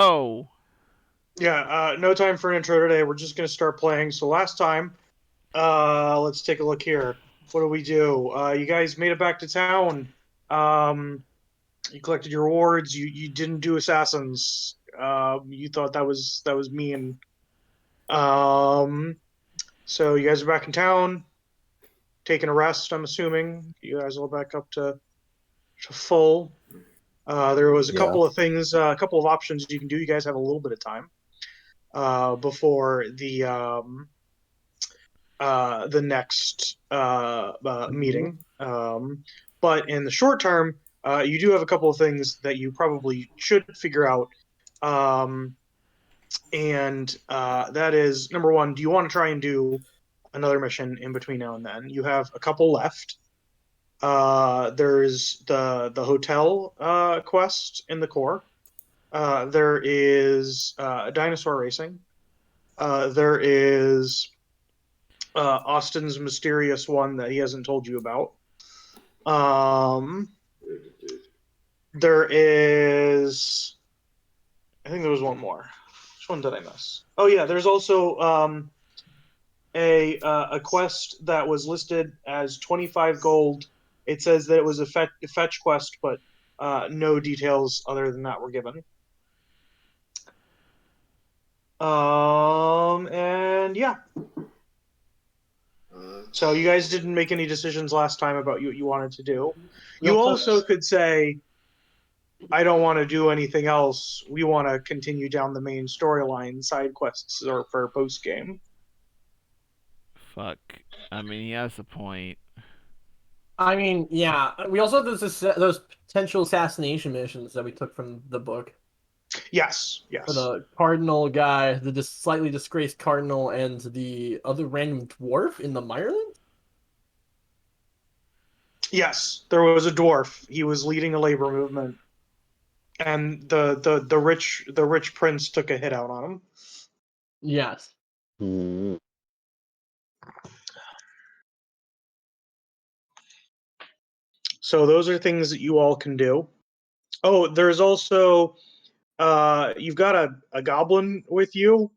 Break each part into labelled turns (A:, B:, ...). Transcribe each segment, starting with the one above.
A: Oh.
B: Yeah, no time for an intro today. We're just going to start playing. So last time, let's take a look here. What do we do? You guys made it back to town. You collected your rewards. You didn't do assassins. You thought that was mean. So you guys are back in town, taking a rest. I'm assuming you guys will back up to full. There was a couple of things, a couple of options you can do. You guys have a little bit of time before the next meeting. But in the short term, you do have a couple of things that you probably should figure out. And that is number one, do you want to try and do another mission in between now and then? You have a couple left. There's the hotel quest in the core. There is dinosaur racing. There is Austin's mysterious one that he hasn't told you about. There is, I think there was one more. Which one did I miss? Oh yeah, there's also a quest that was listed as 25 gold. It says that it was a fetch quest, but no details other than that were given. And yeah. So you guys didn't make any decisions last time about what you wanted to do. You also could say, I don't want to do anything else. We want to continue down the main storyline. Side quests or for post game.
A: Fuck. I mean, he has a point.
C: I mean, yeah. We also have those potential assassination missions that we took from the book.
B: Yes.
C: For the cardinal guy, the slightly disgraced cardinal, and the other random dwarf in the Mireland?
B: Yes, there was a dwarf. He was leading a labor movement. And the rich prince took a hit out on him.
C: Yes.
D: Mm-hmm.
B: So those are things that you all can do. Oh, there's also you've got a goblin with you.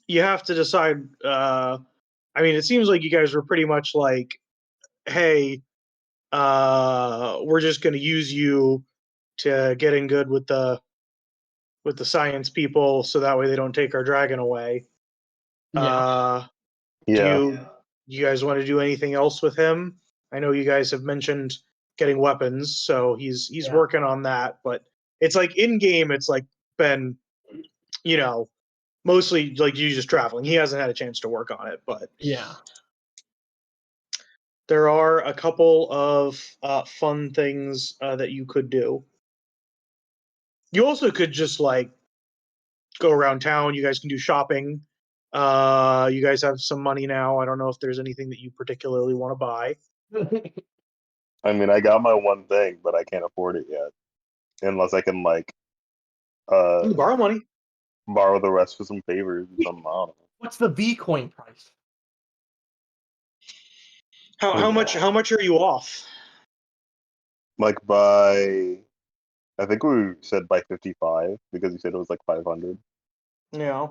B: You have to decide. I mean, it seems like you guys were pretty much like, hey, we're just going to use you to get in good with the science people, so that way they don't take our dragon away.
C: Yeah.
B: Do you guys want to do anything else with him? I know you guys have mentioned getting weapons, so he's working on that. But it's like in game, it's like been, mostly like you just traveling. He hasn't had a chance to work on it, but
C: yeah,
B: there are a couple of fun things that you could do. You also could just like go around town. You guys can do shopping. You guys have some money now. I don't know if there's anything that you particularly want to buy.
D: I mean, I got my one thing, but I can't afford it yet. Unless I can, like,
B: borrow money.
D: Borrow the rest for some favors or something. I don't know.
C: What's the V coin price?
B: How much are you off?
D: Like by, I think we said by 55 because you said it was like 500.
B: Yeah.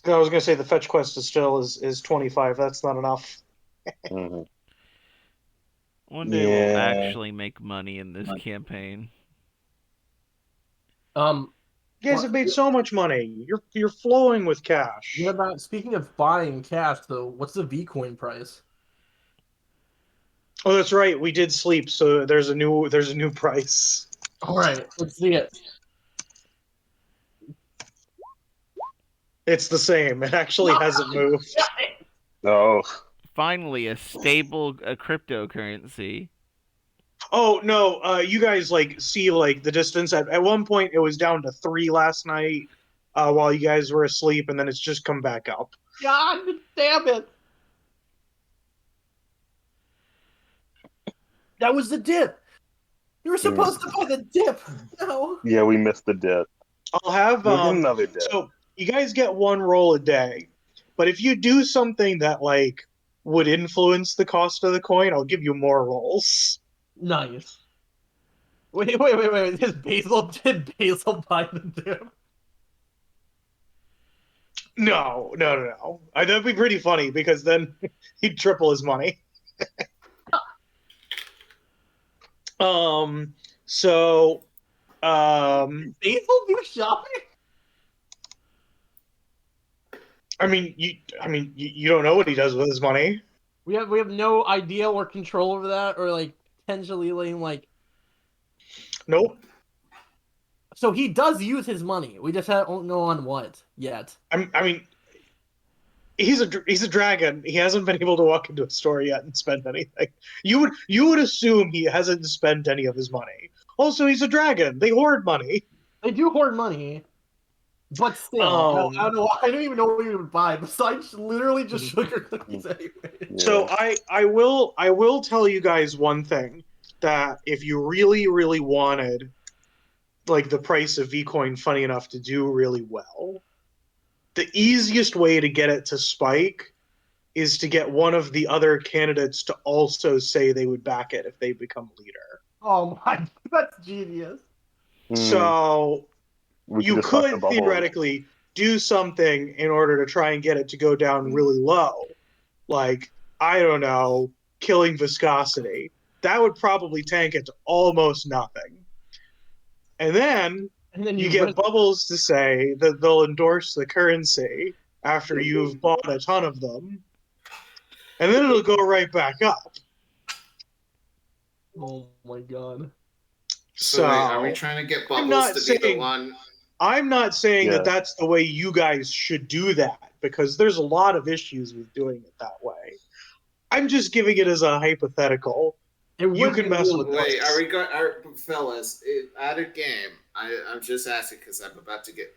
B: I was gonna say the fetch quest is still is 25. That's not enough.
D: Mm-hmm.
A: One day we'll actually make money in this campaign.
B: You guys have made so much money. You're flowing with cash.
C: Speaking of buying cash, though, what's the V coin price?
B: Oh, that's right. We did sleep, so there's a new price.
C: All right, let's see it.
B: It's the same. It actually hasn't moved.
D: No.
A: Finally, a stable cryptocurrency.
B: Oh no! You guys like see like the distance. At one point, it was down to 3 last night while you guys were asleep, and then it's just come back up.
C: God damn it! That was the dip. You were supposed to buy the dip. No.
D: Yeah, we missed the dip.
B: I'll have
D: another dip.
B: So you guys get 1 roll a day, but if you do something that like would influence the cost of the coin, I'll give you more rolls.
C: Nice. Wait. Did Basil buy the dude?
B: No. That'd be pretty funny because then he'd triple his money. So,
C: Basil do shopping?
B: I mean, you don't know what he does with his money.
C: We have no idea or control over that, or like potentially like.
B: Nope.
C: So he does use his money. We just don't know on what yet.
B: I mean, he's a dragon. He hasn't been able to walk into a store yet and spend anything. You would assume he hasn't spent any of his money. Also, he's a dragon. They hoard money.
C: They do hoard money, but still, I don't know. I don't even know what you would buy besides literally just sugar cookies anyway.
D: Yeah.
B: So I will tell you guys one thing, that if you really wanted like the price of Vcoin funny enough to do really well, the easiest way to get it to spike is to get one of the other candidates to also say they would back it if they become leader.
C: Oh my, that's genius.
B: So
D: We
B: you
D: just talked
B: could
D: about
B: theoretically do something in order to try and get it to go down really low. Like, I don't know, killing viscosity. That would probably tank it to almost nothing. And then you get Bubbles to say that they'll endorse the currency after you've bought a ton of them. And then it'll go right back up.
C: Oh my god.
E: So wait, are we trying to get Bubbles to be the one?
B: I'm not saying that that's the way you guys should do that, because there's a lot of issues with doing it that way. I'm just giving it as a hypothetical. You can mess with
E: Wait, are we going, fellas? Out of game. I'm just asking because I'm about to get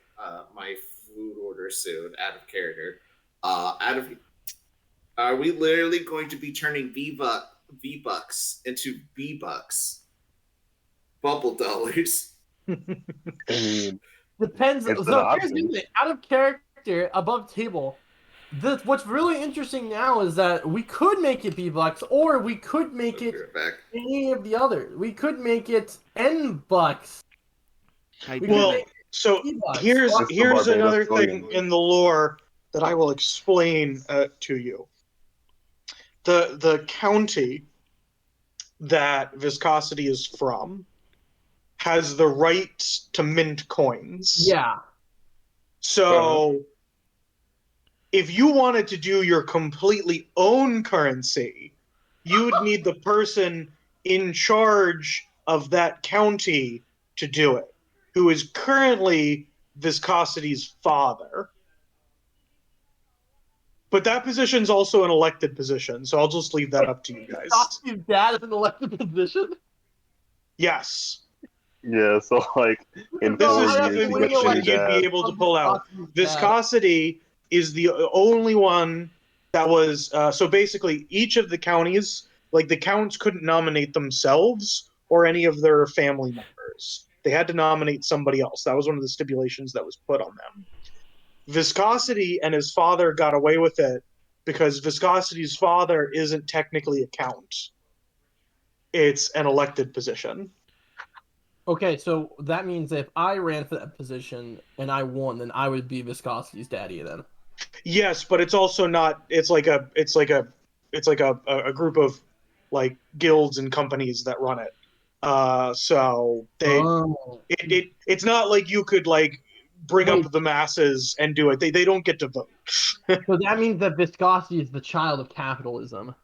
E: my food order soon. Out of character. Are we literally going to be turning V-Bucks into B-Bucks? Bubble dollars.
C: Depends. So here's the thing. Out of character, above table. What's really interesting now is that we could make it B-Bucks, or we could make it any of the others. We could make it N-Bucks.
B: Well, so here's another thing in the lore that I will explain to you. The county that viscosity is from has the right to mint coins.
C: Yeah.
B: So if you wanted to do your completely own currency, you would need the person in charge of that county to do it, who is currently Viscosity's father. But that position's also an elected position, so I'll just leave that up to you guys.
C: Viscosity's dad is an elected position?
B: Yes.
D: Yeah, so like in
B: this is the information you'd be able to pull out. Viscosity is the only one that was so basically each of the counties, like the counts couldn't nominate themselves or any of their family members. They had to nominate somebody else. That was one of the stipulations that was put on them. Viscosity and his father got away with it because Viscosity's father isn't technically a count. It's an elected position.
C: Okay, so that means if I ran for that position and I won, then I would be Viscosity's daddy then.
B: Yes, but it's also not. It's like a group of like guilds and companies that run it. So it's not like you could like bring up the masses and do it. They don't get to vote.
C: So that means that Viscosity is the child of capitalism.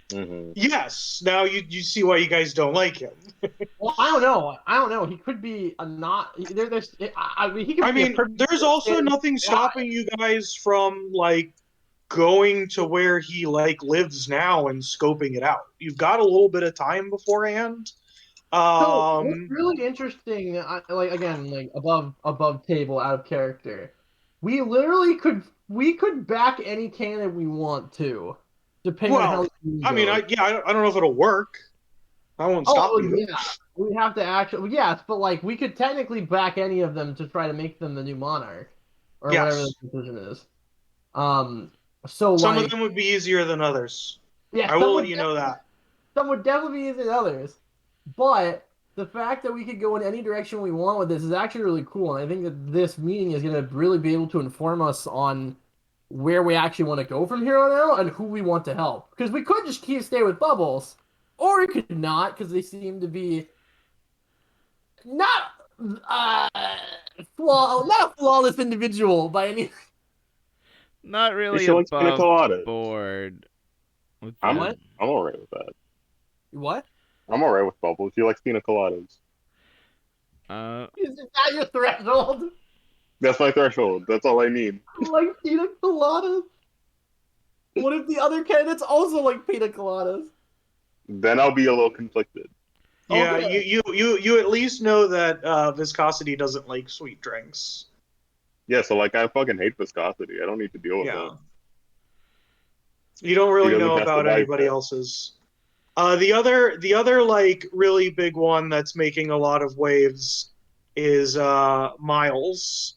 D: Mm-hmm.
B: Yes. Now you see why you guys don't like him.
C: Well, I don't know. He could be a not.
B: There's also nothing stopping you guys from like going to where he like lives now and scoping it out. You've got a little bit of time beforehand.
C: So what's really interesting, like above table, out of character, we literally could back any candidate we want to, depending on how.
B: I don't know if it'll work. I won't stop you.
C: Yeah, we have to actually, but like we could technically back any of them to try to make them the new monarch, or whatever the decision is. So
B: some of them would be easier than others. Yeah, I will let you know that.
C: Some would definitely be easier than others, but the fact that we could go in any direction we want with this is actually really cool, and I think that this meeting is going to really be able to inform us on where we actually want to go from here on out and who we want to help. Because we could just stay with Bubbles, or we could not, because they seem to be not not a flawless individual by any.
A: Not really
D: She likes pina
A: above
D: coladas.
A: board. With
D: I'm
A: them.
D: alright with that.
C: What?
D: I'm alright with Bubbles. She likes pina coladas.
C: Is that your threshold?
D: That's my threshold. That's all I need.
C: Like pina coladas? What if the other candidates also like pina coladas?
D: Then I'll be a little conflicted.
B: Yeah,
C: Okay.
B: you at least know that Viscosity doesn't like sweet drinks.
D: Yeah, so like I fucking hate viscosity. I don't need to deal with
B: Yeah.
D: that.
B: You don't really
D: He doesn't
B: know
D: pass the
B: about
D: bag
B: anybody
D: test.
B: else's. The other like really big one that's making a lot of waves is Miles.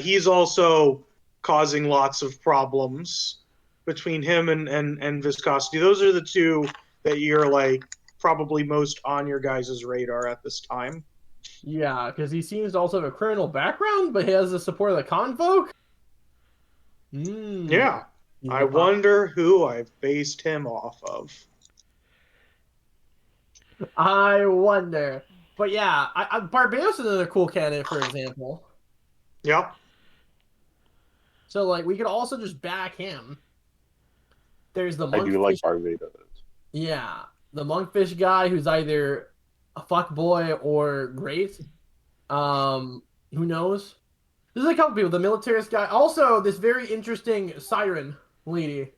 B: He's also causing lots of problems between him and Viscosity. Those are the two that you're like probably most on your guys' radar at this time.
C: Yeah, because he seems to also have a criminal background, but he has the support of the convoke.
B: Yeah.
C: He's
B: I
C: the
B: wonder who I've based him off of.
C: I wonder. But yeah, Barbados is another cool candidate, for example.
B: Yep.
C: So like we could also just back him. There's the
D: I
C: monkfish.
D: do like Barbados.
C: Yeah, the monkfish guy who's either a fuck boy or great. Who knows? There's a couple people. The militarist guy. Also, this very interesting siren lady.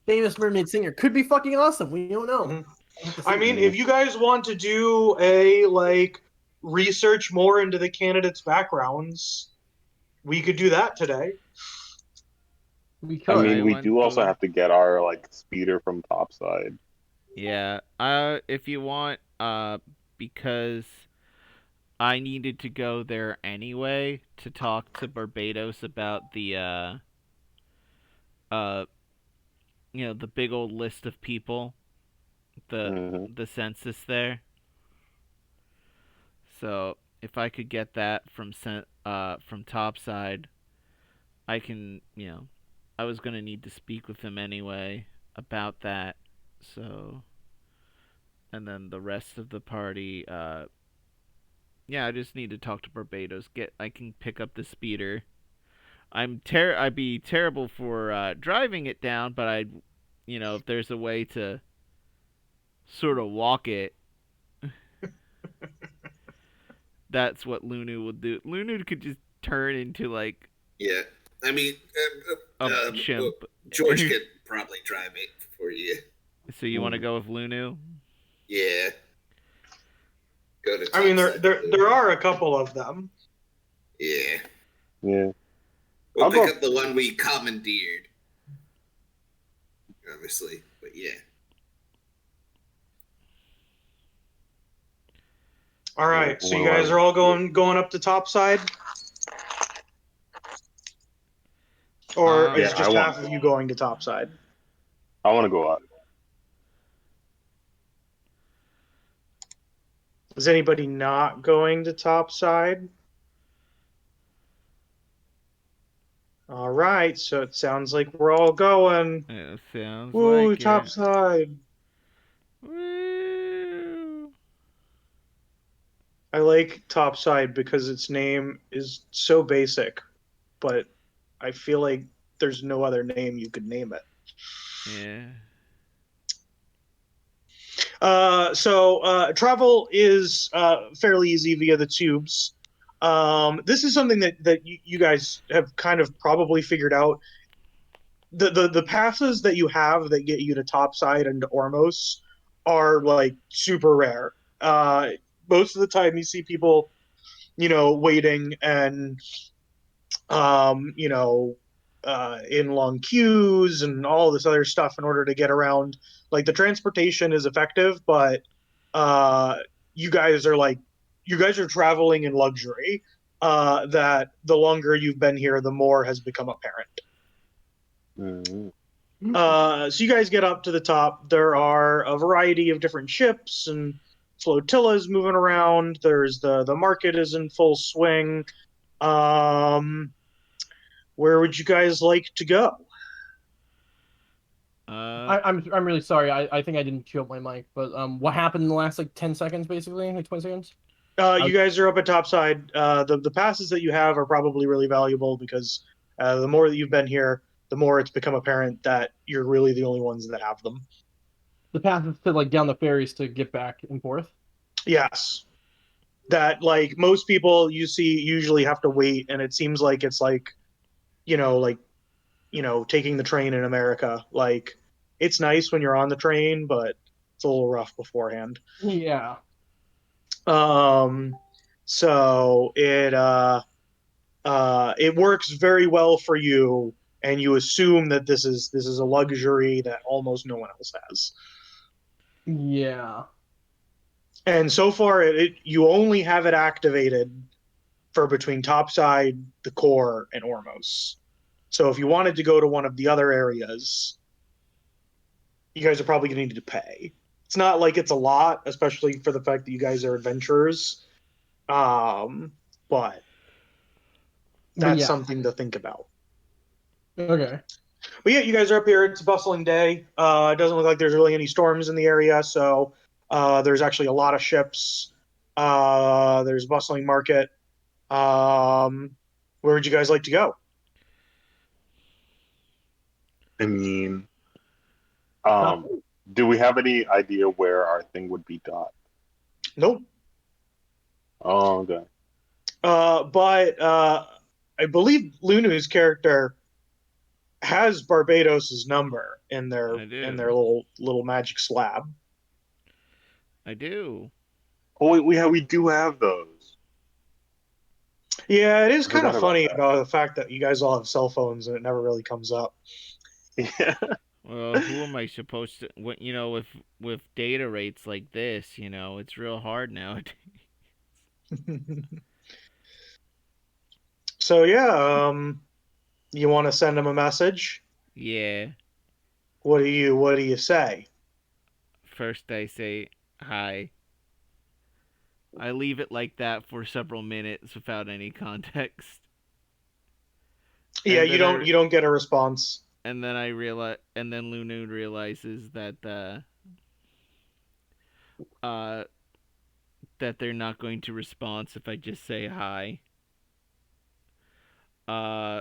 C: Famous mermaid singer. Could be fucking awesome. We don't know.
B: Mm-hmm. I mean, if you guys want to do a like research more into the candidates' backgrounds, we could do that today.
C: We could.
D: I mean, we do also have to get our like speeder from topside.
A: Yeah. If you want, because I needed to go there anyway to talk to Barbados about the the big old list of people, the census there. So if I could get that from topside, I can, I was gonna need to speak with him anyway about that. So, and then the rest of the party, yeah, I just need to talk to Barbados. I can pick up the speeder. I'd be terrible for driving it down, but if there's a way to sort of walk it, that's what Lunu would do. Lunu could just turn into like
E: I mean,
A: a chimp.
E: George could probably drive it for you.
A: So you want to go with Lunu?
E: Yeah. Go to.
B: I mean, there are a couple of them.
E: Yeah.
D: Yeah.
E: We'll pick up the one we commandeered. Obviously, but yeah.
B: All right, so you guys are all going up to topside, or is just half of you going to topside?
D: I want to go up.
B: Is anybody not going to topside? All right, so it sounds like we're all going.
A: It sounds
B: Woo,
A: like
B: topside.
A: Woo.
B: I like topside because its name is so basic, but I feel like there's no other name you could name it.
A: Yeah.
B: So travel is fairly easy via the tubes. This is something that you guys have kind of probably figured out. The passes that you have that get you to topside and to Ormos are like super rare. Most of the time you see people, waiting and, in long queues and all this other stuff in order to get around. Like the transportation is effective, but you guys are traveling in luxury. That the longer you've been here, the more has become apparent.
D: Mm-hmm.
B: So you guys get up to the top. There are a variety of different ships and flotillas moving around. There's the market is in full swing. Where would you guys like to go?
C: I'm really sorry. I think I didn't cue up my mic, but what happened in the last like 10 seconds, basically, like 20 seconds?
B: You guys are up at topside. The passes that you have are probably really valuable because the more that you've been here, the more it's become apparent that you're really the only ones that have them.
C: The passes to like down the ferries to get back and forth.
B: Yes. That like most people you see usually have to wait, and it seems like it's like, taking the train in America. Like it's nice when you're on the train, but it's a little rough beforehand.
C: Yeah.
B: So it works very well for you, and you assume that this is a luxury that almost no one else has.
C: Yeah.
B: And so far, you only have it activated for between topside, the core, and Ormos. So if you wanted to go to one of the other areas, you guys are probably going to need to pay. It's not like it's a lot, especially for the fact that you guys are adventurers. But that's something to think about.
C: Okay.
B: But yeah, you guys are up here. It's a bustling day. It doesn't look like there's really any storms in the area, so there's actually a lot of ships. There's a bustling market. Where would you guys like to go?
D: I mean, do we have any idea where our thing would be docked?
B: Nope.
D: Oh, okay.
B: But I believe Lunu's character has Barbados's number in their little magic slab.
A: I do.
D: Oh wait, we do have those.
B: Yeah, it is kind of funny about the fact that you guys all have cell phones and it never really comes up.
D: Yeah.
A: Well, who am I supposed to? What with data rates like this, it's real hard nowadays.
B: So yeah, you want to send him a message?
A: Yeah.
B: What do you say?
A: First, I say hi. I leave it like that for several minutes without any context.
B: Yeah, you don't get a response.
A: And then and then Lunu realizes that that they're not going to respond if I just say hi. Lunu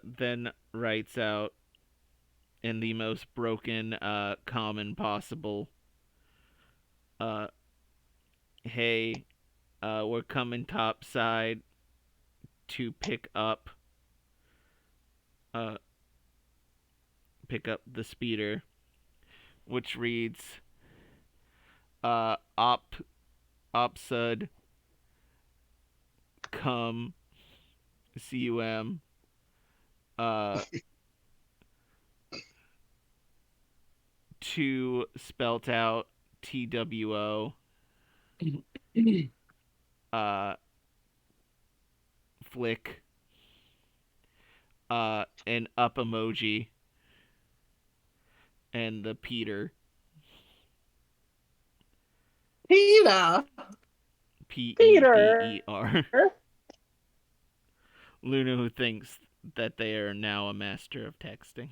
A: then writes out in the most broken common possible. Hey, we're coming topside to pick up the speeder, which reads opsud cum cum two spelt out TWO flick an up emoji and the Peter
C: Peter.
A: Peter. Luna, who thinks that they are now a master of texting.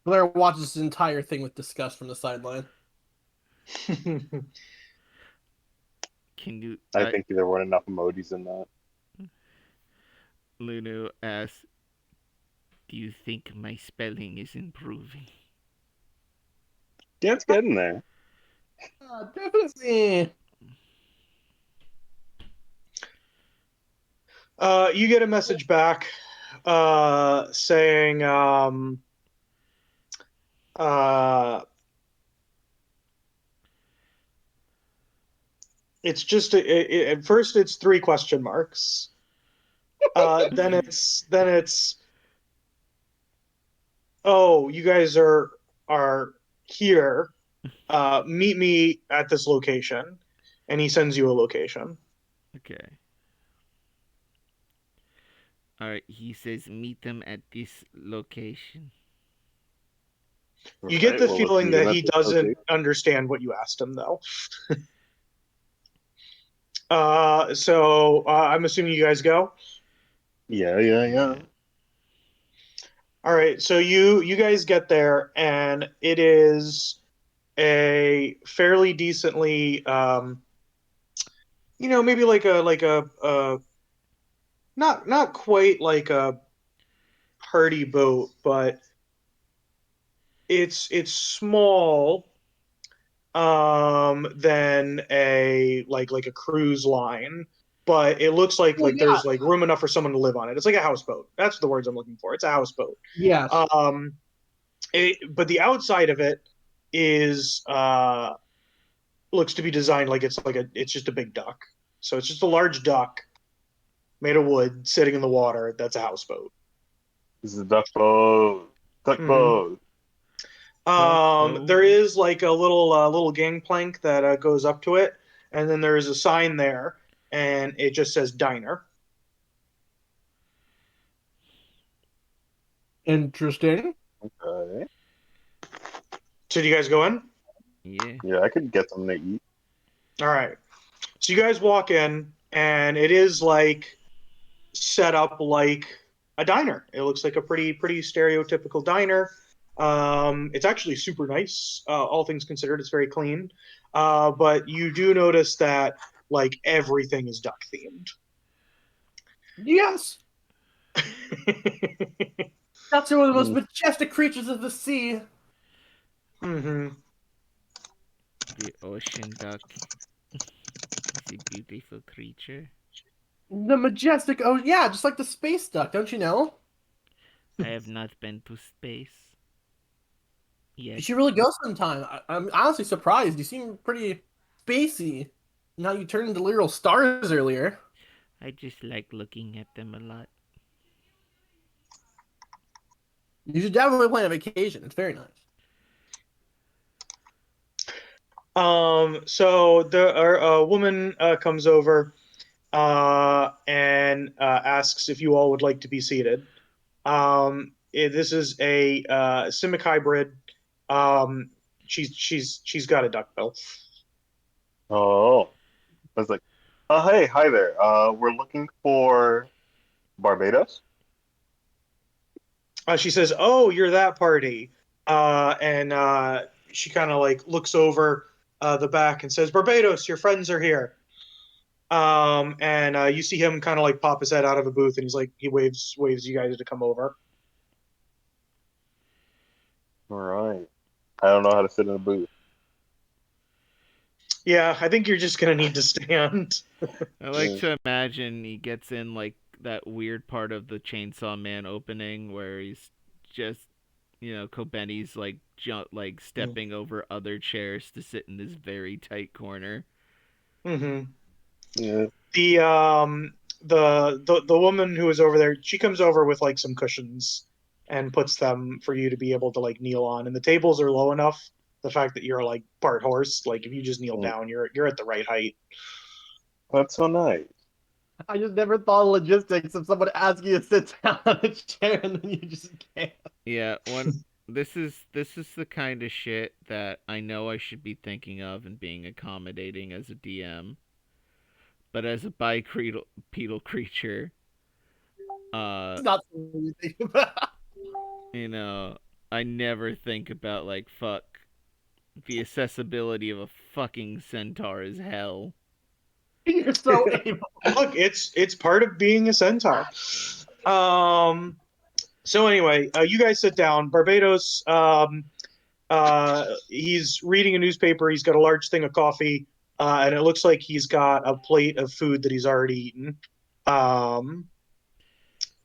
C: Blair watches this entire thing with disgust from the sideline.
D: I think there weren't enough emojis in that.
A: Lunu asks, "Do you think my spelling is improving?"
D: Yeah, it's getting there.
C: Definitely.
B: You get a message back saying it's just at first it's 3 question marks. Then it's oh, you guys are here. Meet me at this location, and he sends you a location.
A: Okay. Alright, he says meet them at this location.
B: You get the
D: Well, let's
B: feeling
D: meet him
B: that
D: at
B: he
D: this
B: doesn't
D: location.
B: understand what you asked him, though. So I'm assuming you guys go.
D: Yeah.
B: All right, so you guys get there, and it is a fairly decently, maybe like a not quite like a party boat, but it's small than a like a cruise line, but it looks like
C: Well, yeah.
B: there's like room enough for someone to live on it. It's like a houseboat. That's the words I'm looking for. It's a houseboat.
C: Yes.
B: But the outside of it is looks to be designed like it's just a big duck. So it's just a large duck made of wood sitting in the water. That's a houseboat.
D: This is a duck boat. Duck
B: Mhm.
D: boat.
B: There is like a little gangplank that goes up to it, and then there is a sign there, and it just says diner.
C: Interesting.
D: Okay.
B: So do you guys go in?
A: Yeah.
D: Yeah, I could get something to eat.
B: All right. So you guys walk in, and it is like set up like a diner. It looks like a pretty stereotypical diner. It's actually super nice, all things considered. It's very clean, but you do notice that like everything is duck themed.
C: Yes. Ducks are one of the most
D: Mm.
C: majestic creatures of the sea.
B: Mm-hmm.
A: The ocean duck is a beautiful creature.
C: The majestic, oh yeah, just like the space duck, don't you know?
A: I have not been to space
C: You
A: yet.
C: should really go sometime. I'm honestly surprised. You seem pretty spacey. Now you turned into literal stars earlier.
A: I just like looking at them a lot.
C: You should definitely plan a vacation. It's very nice.
B: So a woman comes over and asks if you all would like to be seated. This is a Simic hybrid. She's got a duck bill.
D: Oh. I was like, hey, hi there. We're looking for Barbados.
B: She says, "Oh, you're that party," and she kind of like looks over the back and says, "Barbados, your friends are here." And you see him kind of like pop his head out of a booth, and he waves you guys to come over.
D: All right. I don't know how to sit in a booth.
B: Yeah, I think you're just gonna need to stand.
A: I like to imagine he gets in like that weird part of the Chainsaw Man opening where he's just, Kobeni's like stepping over other chairs to sit in this very tight corner.
B: Mm-hmm.
D: Yeah.
B: The woman who is over there, she comes over with like some cushions and puts them for you to be able to like kneel on, and the tables are low enough. The fact that you're like part horse, like if you just kneel down, you're at the right height.
D: That's so nice.
C: I just never thought of logistics of someone asking you to sit down on a chair and then you just can't.
A: Yeah, this is the kind of shit that I know I should be thinking of and being accommodating as a DM. But as a bipedal creature,
C: It's not something you think about.
A: I never think about like fuck. The accessibility of a fucking centaur is hell.
C: You're so able.
B: Look, it's part of being a centaur. So anyway, you guys sit down. Barbados, he's reading a newspaper. He's got a large thing of coffee, and it looks like he's got a plate of food that he's already eaten.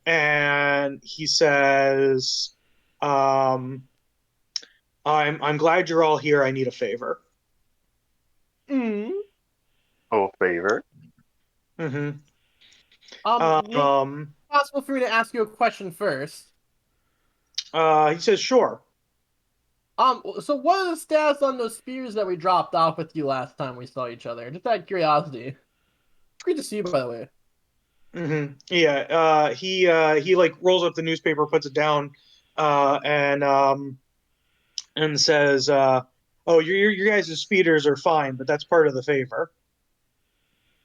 B: And he says, I'm glad you're all here. I need a favor."
D: Oh, favor.
B: Mm-hmm.
C: Possible for me to ask you a question first.
B: He says, "Sure."
C: So what are the stats on those spears that we dropped off with you last time we saw each other? Just out of curiosity. Great to see you, by the way.
B: Yeah. He like rolls up the newspaper, puts it down, and says, "Oh, your guys' speeders are fine, but that's part of the favor."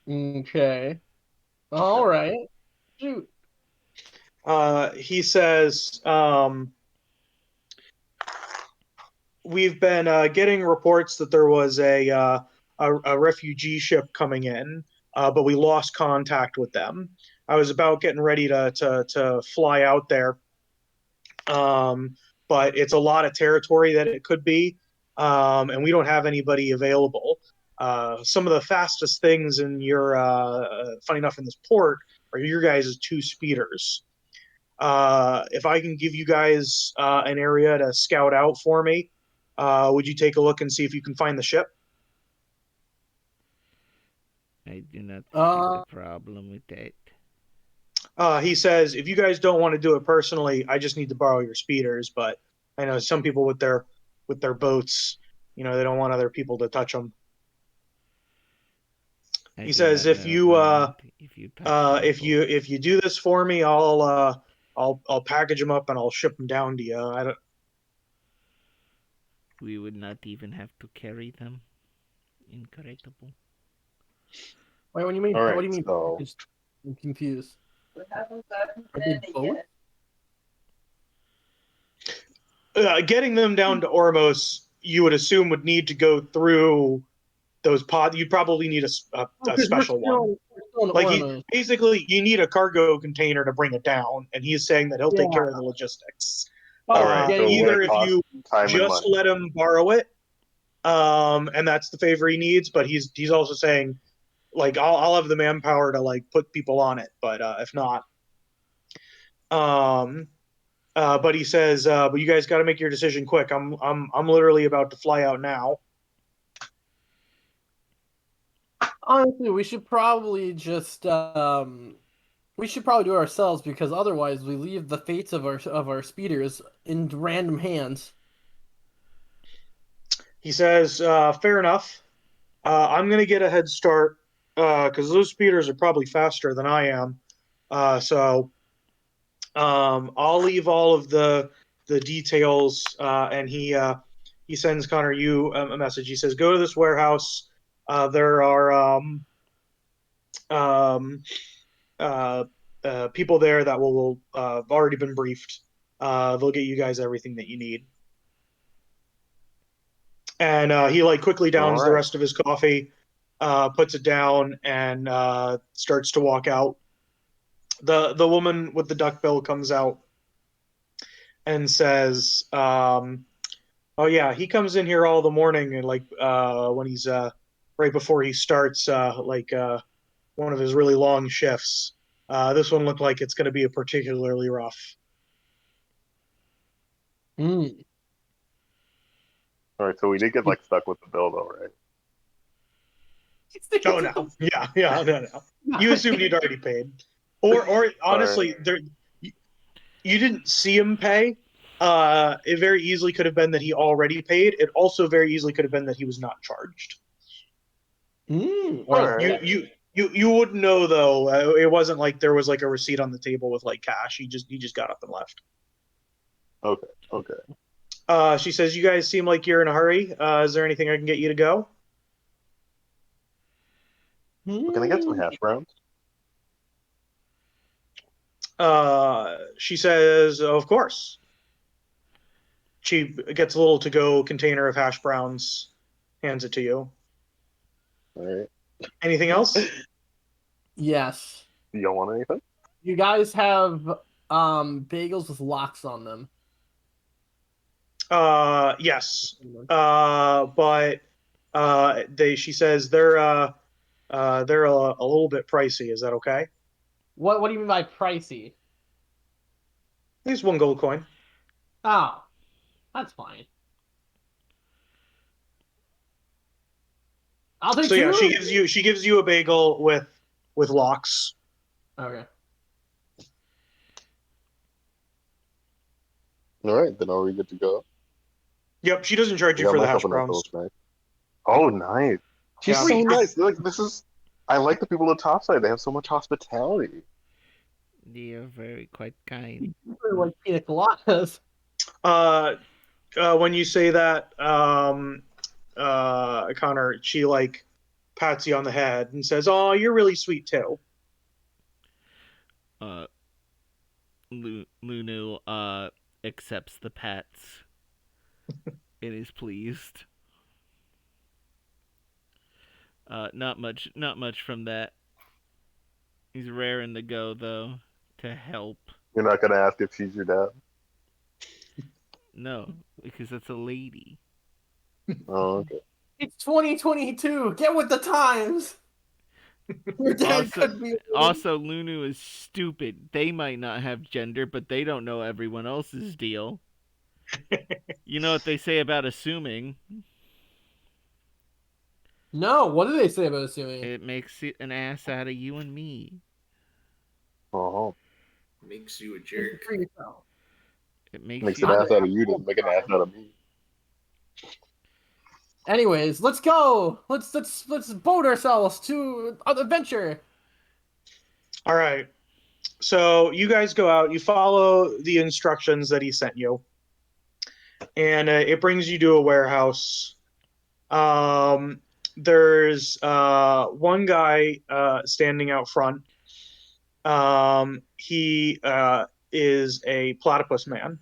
C: Okay. All right. Shoot.
B: He says, "We've been getting reports that there was a refugee ship coming in, but we lost contact with them. I was about getting ready to fly out there, but it's a lot of territory that it could be, and we don't have anybody available. Some of the fastest things in your, funny enough, in this port are your guys' two speeders. If I can give you guys an area to scout out for me, would you take a look and see if you can find the ship?"
A: I do not see the problem with that.
B: He says, "If you guys don't want to do it personally, I just need to borrow your speeders. But I know some people with their boats, they don't want other people to touch them." He says, "If you if you do this for me, I'll package them up and I'll ship them down to you. I don't."
A: We would not even have to carry them. Incorrectable.
C: Wait, what do you mean?
D: All right,
C: What do you mean?
D: so-
C: I'm confused. Are they both?
B: Getting them down to Ormos, you would assume would need to go through those pods. You'd probably need a special one. Like basically, you need a cargo container to bring it down, and he's saying that he'll take care of the logistics.
D: All right, so
B: either if
D: cost
B: you
D: time and
B: just
D: money.
B: let him borrow it, and that's the favor he needs, but he's also saying, like, I'll have the manpower to like put people on it, but if not, but he says, but you guys got to make your decision quick. I'm literally about to fly out now.
C: Honestly, we should probably just we should probably do it ourselves, because otherwise we leave the fates of our speeders in random hands.
B: He says, fair enough. I'm gonna get a head start because those speeders are probably faster than I am. So I'll leave all of the details, and he sends Connar you a message. He says, "Go to this warehouse. There are people there that will have already been briefed. They'll get you guys everything that you need." And he like quickly downs the rest of his coffee, puts it down, and starts to walk out. The woman with the duckbill comes out and says, "Oh yeah, he comes in here all the morning, and like when he's right before he starts one of his really long shifts. This one looked like it's going to be a particularly rough."
D: All right, so we did get like stuck with the bill though, right?
B: Oh no, yeah, no. You assumed he'd already paid, or honestly, there you didn't see him pay. It very easily could have been that he already paid. It also very easily could have been that he was not charged. You wouldn't know though. It wasn't like there was like a receipt on the table with like cash. He just got up and left.
D: Okay.
B: She says, "You guys seem like you're in a hurry. Is there anything I can get you to go?"
D: Can I get some hash browns?
B: She says, "Of course." She gets a little to-go container of hash browns, hands it to you.
D: All right.
B: Anything else?
C: Yes.
D: You don't want anything?
C: You guys have bagels with locks on them.
B: Yes. But she says they're a little bit pricey. Is that okay?
C: What do you mean by pricey?
B: At least 1 gold coin.
C: Oh, that's fine. I'll take 2.
B: Yeah, she gives you a bagel with locks.
C: Okay.
D: All right, then are we good to go?
B: Yep, she doesn't charge you for the hash browns.
D: Nice. Oh, nice. She's so nice. Like I like the people at Topside. They have so much hospitality.
A: You're very quite kind.
C: Like pina coladas.
B: When you say that, Connor, she like pats you on the head and says, "Oh, you're really sweet too."
A: Lunu accepts the pats and is pleased. Not much from that. He's raring to go though to help.
D: You're not gonna ask if she's your dad.
A: No, because that's a lady.
D: Oh, okay.
C: It's 2022. Get with the times. Your dad could be.
A: Also, Lunu is stupid. They might not have gender, but they don't know everyone else's deal. You know what they say about assuming?
C: No, what do they say about assuming?
A: It makes an ass out of you and me.
D: Oh.
E: Makes you a jerk.
A: It makes
D: an ass out of you, doesn't make an ass out of me.
C: Anyways, let's go. Let's boat ourselves to an adventure.
B: All right. So you guys go out. You follow the instructions that he sent you, and it brings you to a warehouse. There's one guy standing out front. He is a platypus man.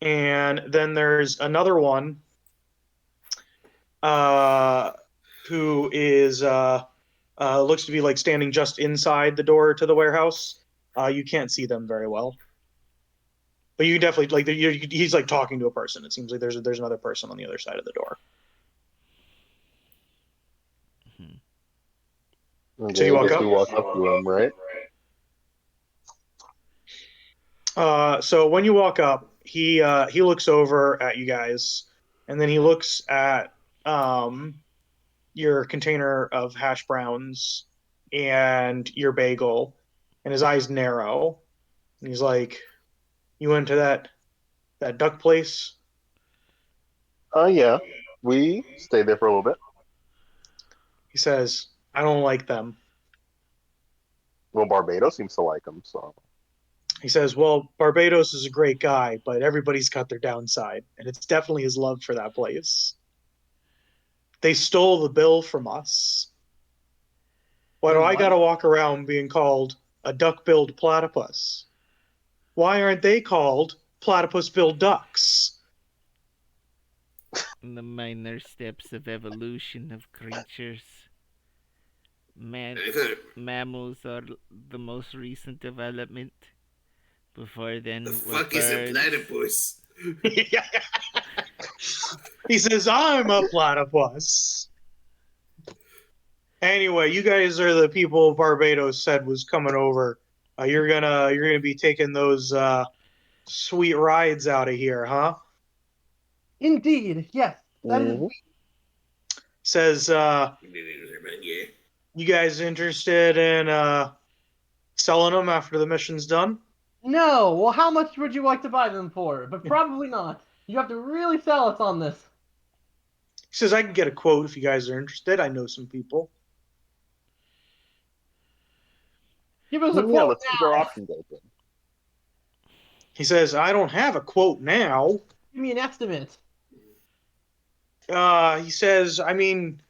B: And then there's another one who is looks to be like standing just inside the door to the warehouse. You can't see them very well, but you definitely like he's like talking to a person. It seems like there's another person on the other side of the door.
D: Okay,
B: So you walk up?
D: We walk up to him, right?
B: So when you walk up, he looks over at you guys, and then he looks at your container of hash browns and your bagel, and his eyes narrow, and he's like, "You went to that duck place?"
D: Yeah. We stayed there for a little bit.
B: He says, "I don't like them."
D: Well, Barbados seems to like him, so.
B: He says, "Well, Barbados is a great guy, but everybody's got their downside, and it's definitely his love for that place. They stole the bill from us. Why do I gotta walk around being called a duck-billed platypus? Why aren't they called platypus-billed ducks?"
A: The minor steps of evolution of creatures. Mammals are the most recent development. Before then,
E: The
A: were
E: fuck is a
A: birds.
E: platypus?
B: He says, "I'm a platypus." Anyway, you guys are the people Barbados said was coming over. You're gonna be taking those sweet rides out of here, huh?
C: Indeed, yes. That is.
B: Says, "You guys interested in selling them after the mission's done?"
C: No. Well, how much would you like to buy them for? But probably not. You have to really sell us on this.
B: He says, "I can get a quote if you guys are interested. I know some people."
C: Give us a
D: Yeah,
C: quote
D: let's keep
C: now.
D: our options open.
B: He says, "I don't have a quote now."
C: Give me an estimate.
B: He says, "I mean,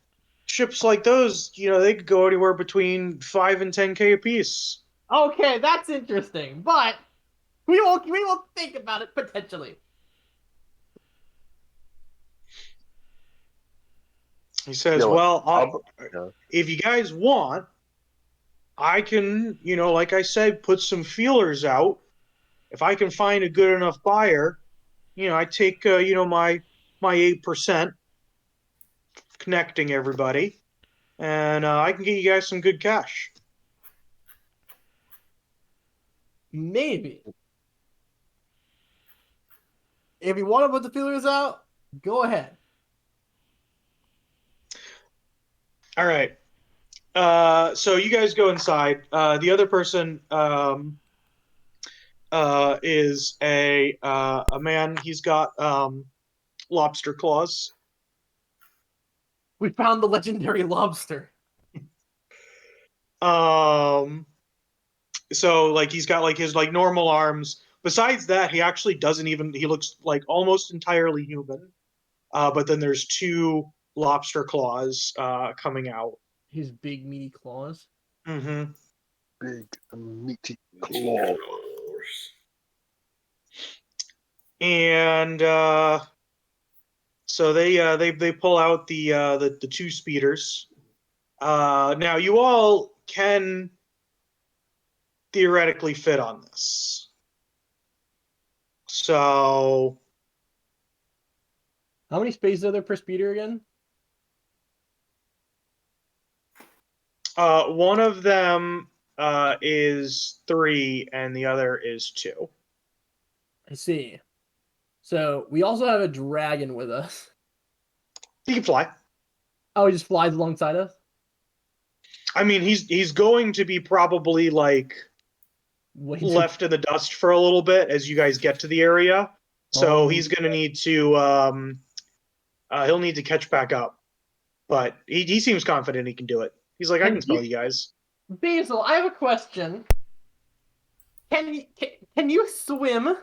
B: ships like those, they could go anywhere between 5 and 10K a piece."
C: Okay, that's interesting, but we will think about it potentially.
B: He says,
D: Yeah,
B: "Well, if you guys want, I can, like I said, put some feelers out. If I can find a good enough buyer, I take, my 8%, connecting everybody, and I can get you guys some good cash."
C: Maybe. If you want to put the feelers out, go ahead.
B: All right. So you guys go inside. The other person is a man. He's got lobster claws.
C: We found the legendary lobster.
B: And So like he's got like his like normal arms. Besides that, he actually doesn't even. He looks like almost entirely human. But then there's 2 lobster claws coming out.
C: His big meaty claws.
B: Mm-hmm.
D: Big meaty claw.
B: And so they pull out the 2 speeders. Now you all can theoretically fit on this. So
C: How many spaces are there per speeder again?
B: one of them is 3 and the other is 2.
C: I see. So we also have a dragon with us.
B: He can fly.
C: Oh, he just flies alongside us?
B: I mean, he's going to be probably like
C: Wait,
B: left in the dust for a little bit as you guys get to the area. So
C: Oh.
B: he's going to need to he'll need to catch back up. But he seems confident he can do it. He's like, I can spell you guys.
C: Basil, I have a question. Can you swim?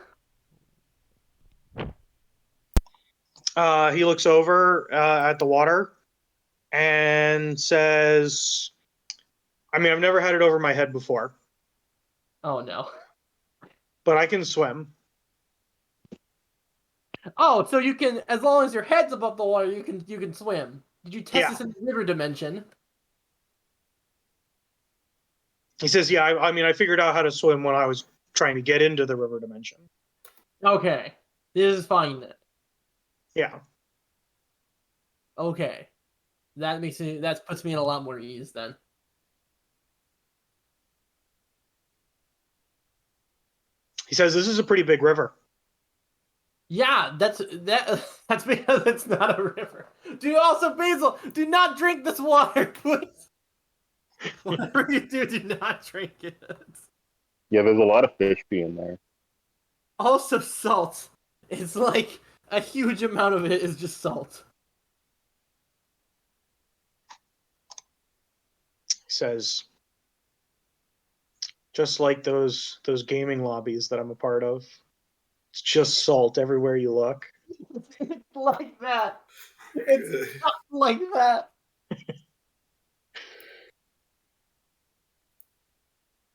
B: He looks over at the water and says, I mean, I've never had it over my head before,
C: Oh no.
B: but I can swim.
C: Oh, so you can, as long as your head's above the water, you can swim. Did you test
B: Yeah.
C: this in the river dimension?
B: He says, yeah, I mean, I figured out how to swim when I was trying to get into the river dimension.
C: Okay. This is fine then.
B: Yeah.
C: Okay. That puts me in a lot more ease then.
B: He says, this is a pretty big river.
C: Yeah, that's because it's not a river. Basil, do not drink this water, please. Whatever you do not drink it.
D: Yeah, there's a lot of fish being there.
C: Also salt. It's like a huge amount of it is just salt.
B: He says, just like those gaming lobbies that I'm a part of. It's just salt everywhere you look.
C: It's like that. It's not like that.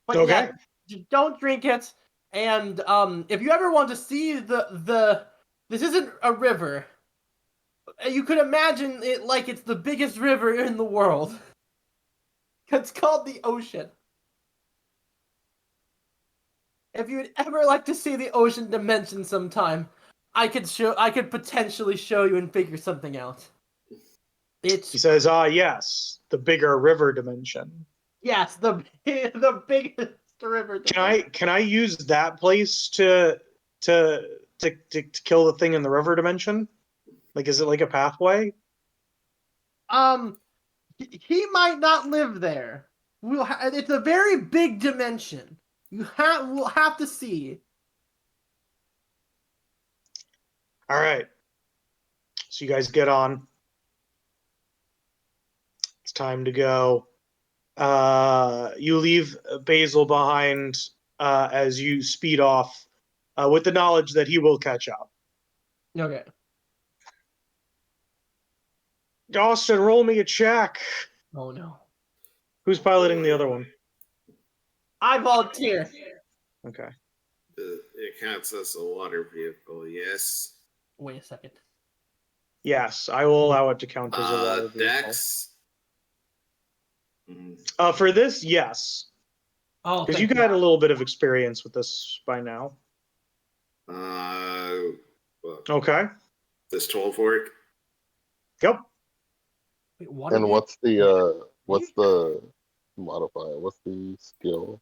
C: But
B: Okay.
C: yeah, just don't drink it. And if you ever want to see this isn't a river. You could imagine it like it's the biggest river in the world. It's called the ocean. If you'd ever like to see the ocean dimension sometime, I could potentially show you and figure something out.
B: He says, yes, the bigger river dimension.
C: Yes, the biggest river dimension.
B: Can I use that place to kill the thing in the river dimension? Like, is it like a pathway?
C: He might not live there. It's a very big dimension. We'll have to see.
B: All right. So you guys get on. It's time to go. You leave Basil behind as you speed off with the knowledge that he will catch up.
C: Okay.
B: Austin, roll me a check.
C: Oh no.
B: Who's piloting the other one?
C: I volunteer.
B: Okay.
E: It counts as a water vehicle, yes.
C: Wait a second.
B: Yes, I will allow it to count as a water vehicle.
E: Dex.
B: For this, yes.
C: Oh,
B: because you got a little bit of experience with this by now.
E: Well,
B: Okay.
E: does 12 work?
B: Yep.
C: Wait, what
D: And what's the modifier? What's the skill?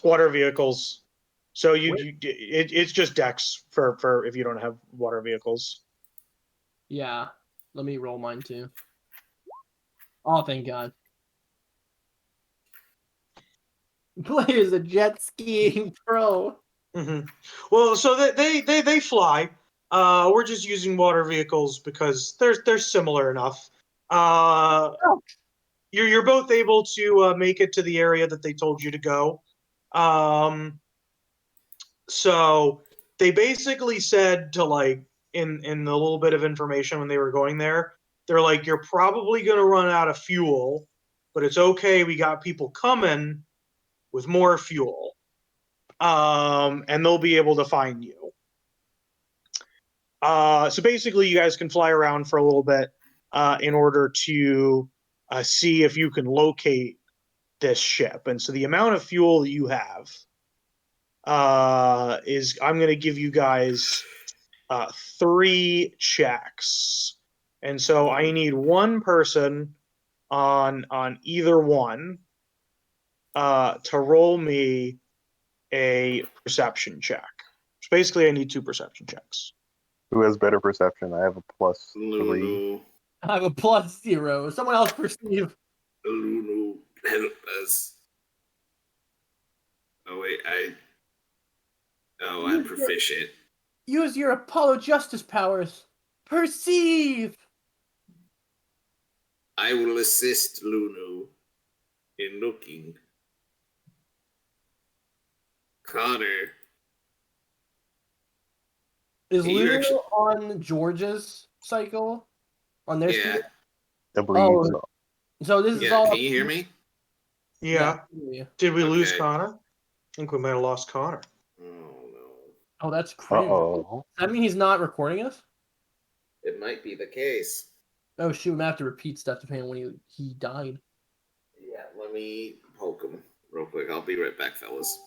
B: Water vehicles. So it's just Dex for if you don't have water vehicles.
C: Yeah. Let me roll mine too. Oh, thank God. Player's a jet skiing pro.
B: Mm-hmm. Well, so they fly. We're just using water vehicles because they're similar enough. You're both able to make it to the area that they told you to go. So they basically said to like in the little bit of information when they were going there, they're like, you're probably going to run out of fuel, but it's okay. We got people coming with more fuel, and they'll be able to find you. So basically, you guys can fly around for a little bit in order to see if you can locate this ship. And so the amount of fuel that you have is I'm going to give you guys 3 checks. And so I need one person on either one to roll me a perception check. So basically, I need 2 perception checks.
D: Who has better perception? I have a +3.
E: Lunu.
C: I have a +0. Someone else perceive.
E: Lunu, help us. Oh wait, I'm proficient.
C: Use your Apollo Justice powers. Perceive.
E: I will assist Lunu in looking. Connar.
C: Is
E: Can you
C: Lulu
E: actually-
C: on George's cycle? On their
E: Yeah.
C: speed?
D: I believe
C: Oh,
D: so.
C: So this is
E: Yeah,
C: all.
E: can you hear me?
B: Yeah.
C: Yeah.
B: Did we lose
E: Okay.
B: Connar? I think we might have lost Connar.
E: Oh no.
C: Oh, that's crazy.
D: Uh-oh.
C: Does that mean he's not recording us?
E: It might be the case.
C: Oh shoot, we might have to repeat stuff depending on when he died.
E: Yeah, let me poke him real quick. I'll be right back, fellas.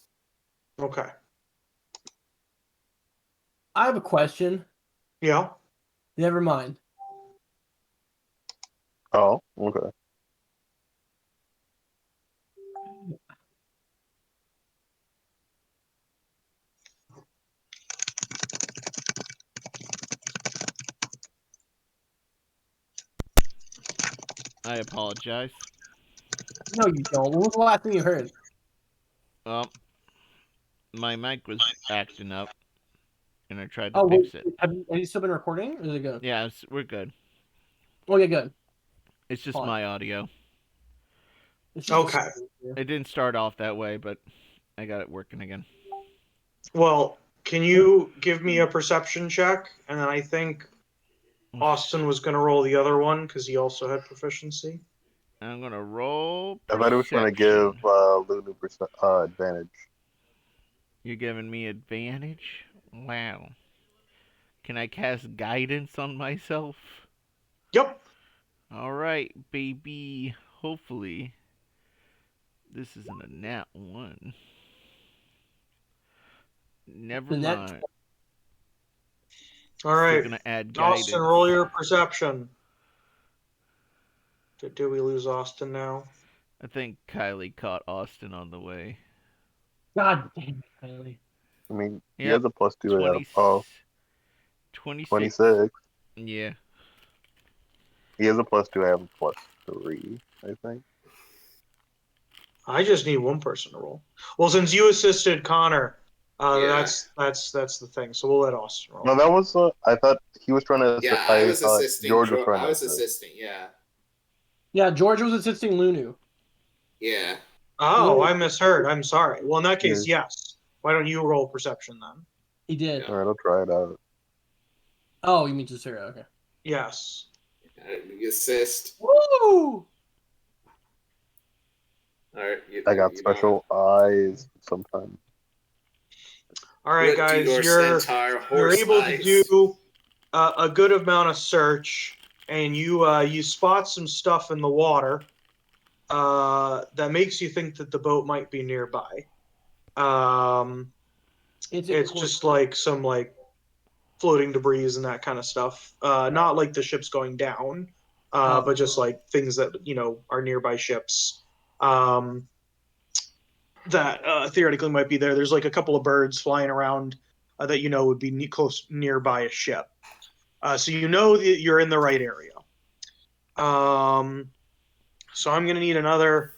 B: Okay.
C: I have a question.
B: Yeah.
C: Never mind.
D: Oh, okay.
A: I apologize.
C: No, you don't. What was the last thing you heard?
A: Well, my mic was acting up, and I tried to
C: Oh,
A: fix
C: wait,
A: it.
C: have you still been recording? Or is it good?
A: Yeah, we're good.
C: Okay, good.
A: It's just
C: Fine.
A: my audio.
C: It's just
B: Okay.
A: It didn't start off that way, but I got it working again.
B: Well, can you give me a perception check? And then I think Austin was going to roll the other one because he also had proficiency.
A: I'm gonna roll.
D: I thought it was going to give Lulu advantage.
A: You're giving me advantage? Wow. Can I cast guidance on myself?
B: Yep.
A: Alright, baby. Hopefully, this isn't a nat 1. Never
C: The net-
A: mind.
B: All
A: Still
B: right.
A: gonna add guidance.
B: Austin, roll your perception. Did we lose Austin now?
A: I think Kylie caught Austin on the way.
C: God damn it, Kylie.
D: I mean, he
A: Yep,
D: has a +2 out
A: 20,
D: of, oh,
A: 26.
D: 26.
A: Yeah.
D: He has a +2, I have a +3, I think.
B: I just need one person to roll. Well, since you assisted Connar,
E: Yeah.
B: that's the thing. So we'll let Austin roll.
D: No, that was, I thought he was trying to,
E: Yeah, I was
D: thought
E: assisting.
D: George was trying
E: I
D: to
E: was
D: assist.
E: assisting, yeah.
C: Yeah, George was assisting Lunu.
E: Yeah.
B: Oh, I misheard. I'm sorry. Well, in that case,
D: Yeah.
B: yes. Why don't you roll perception then?
C: He did.
E: Yeah.
D: Alright, I'll try it out.
C: Oh, you mean Tasura, okay.
B: Yes.
E: You assist.
C: Woo!
E: Alright.
D: I got special eyes sometimes.
B: All right,
E: What do
B: guys,
E: your
B: you're
E: centaur horse
B: able
E: eyes?
B: to do a good amount of search, and you spot some stuff in the water that makes you think that the boat might be nearby. It's just like some like floating debris and that kind of stuff. Not like the ship's going down, but just like things that are nearby ships. That theoretically might be there. There's like a couple of birds flying around that would be close nearby a ship. So you know that you're in the right area. So I'm gonna need another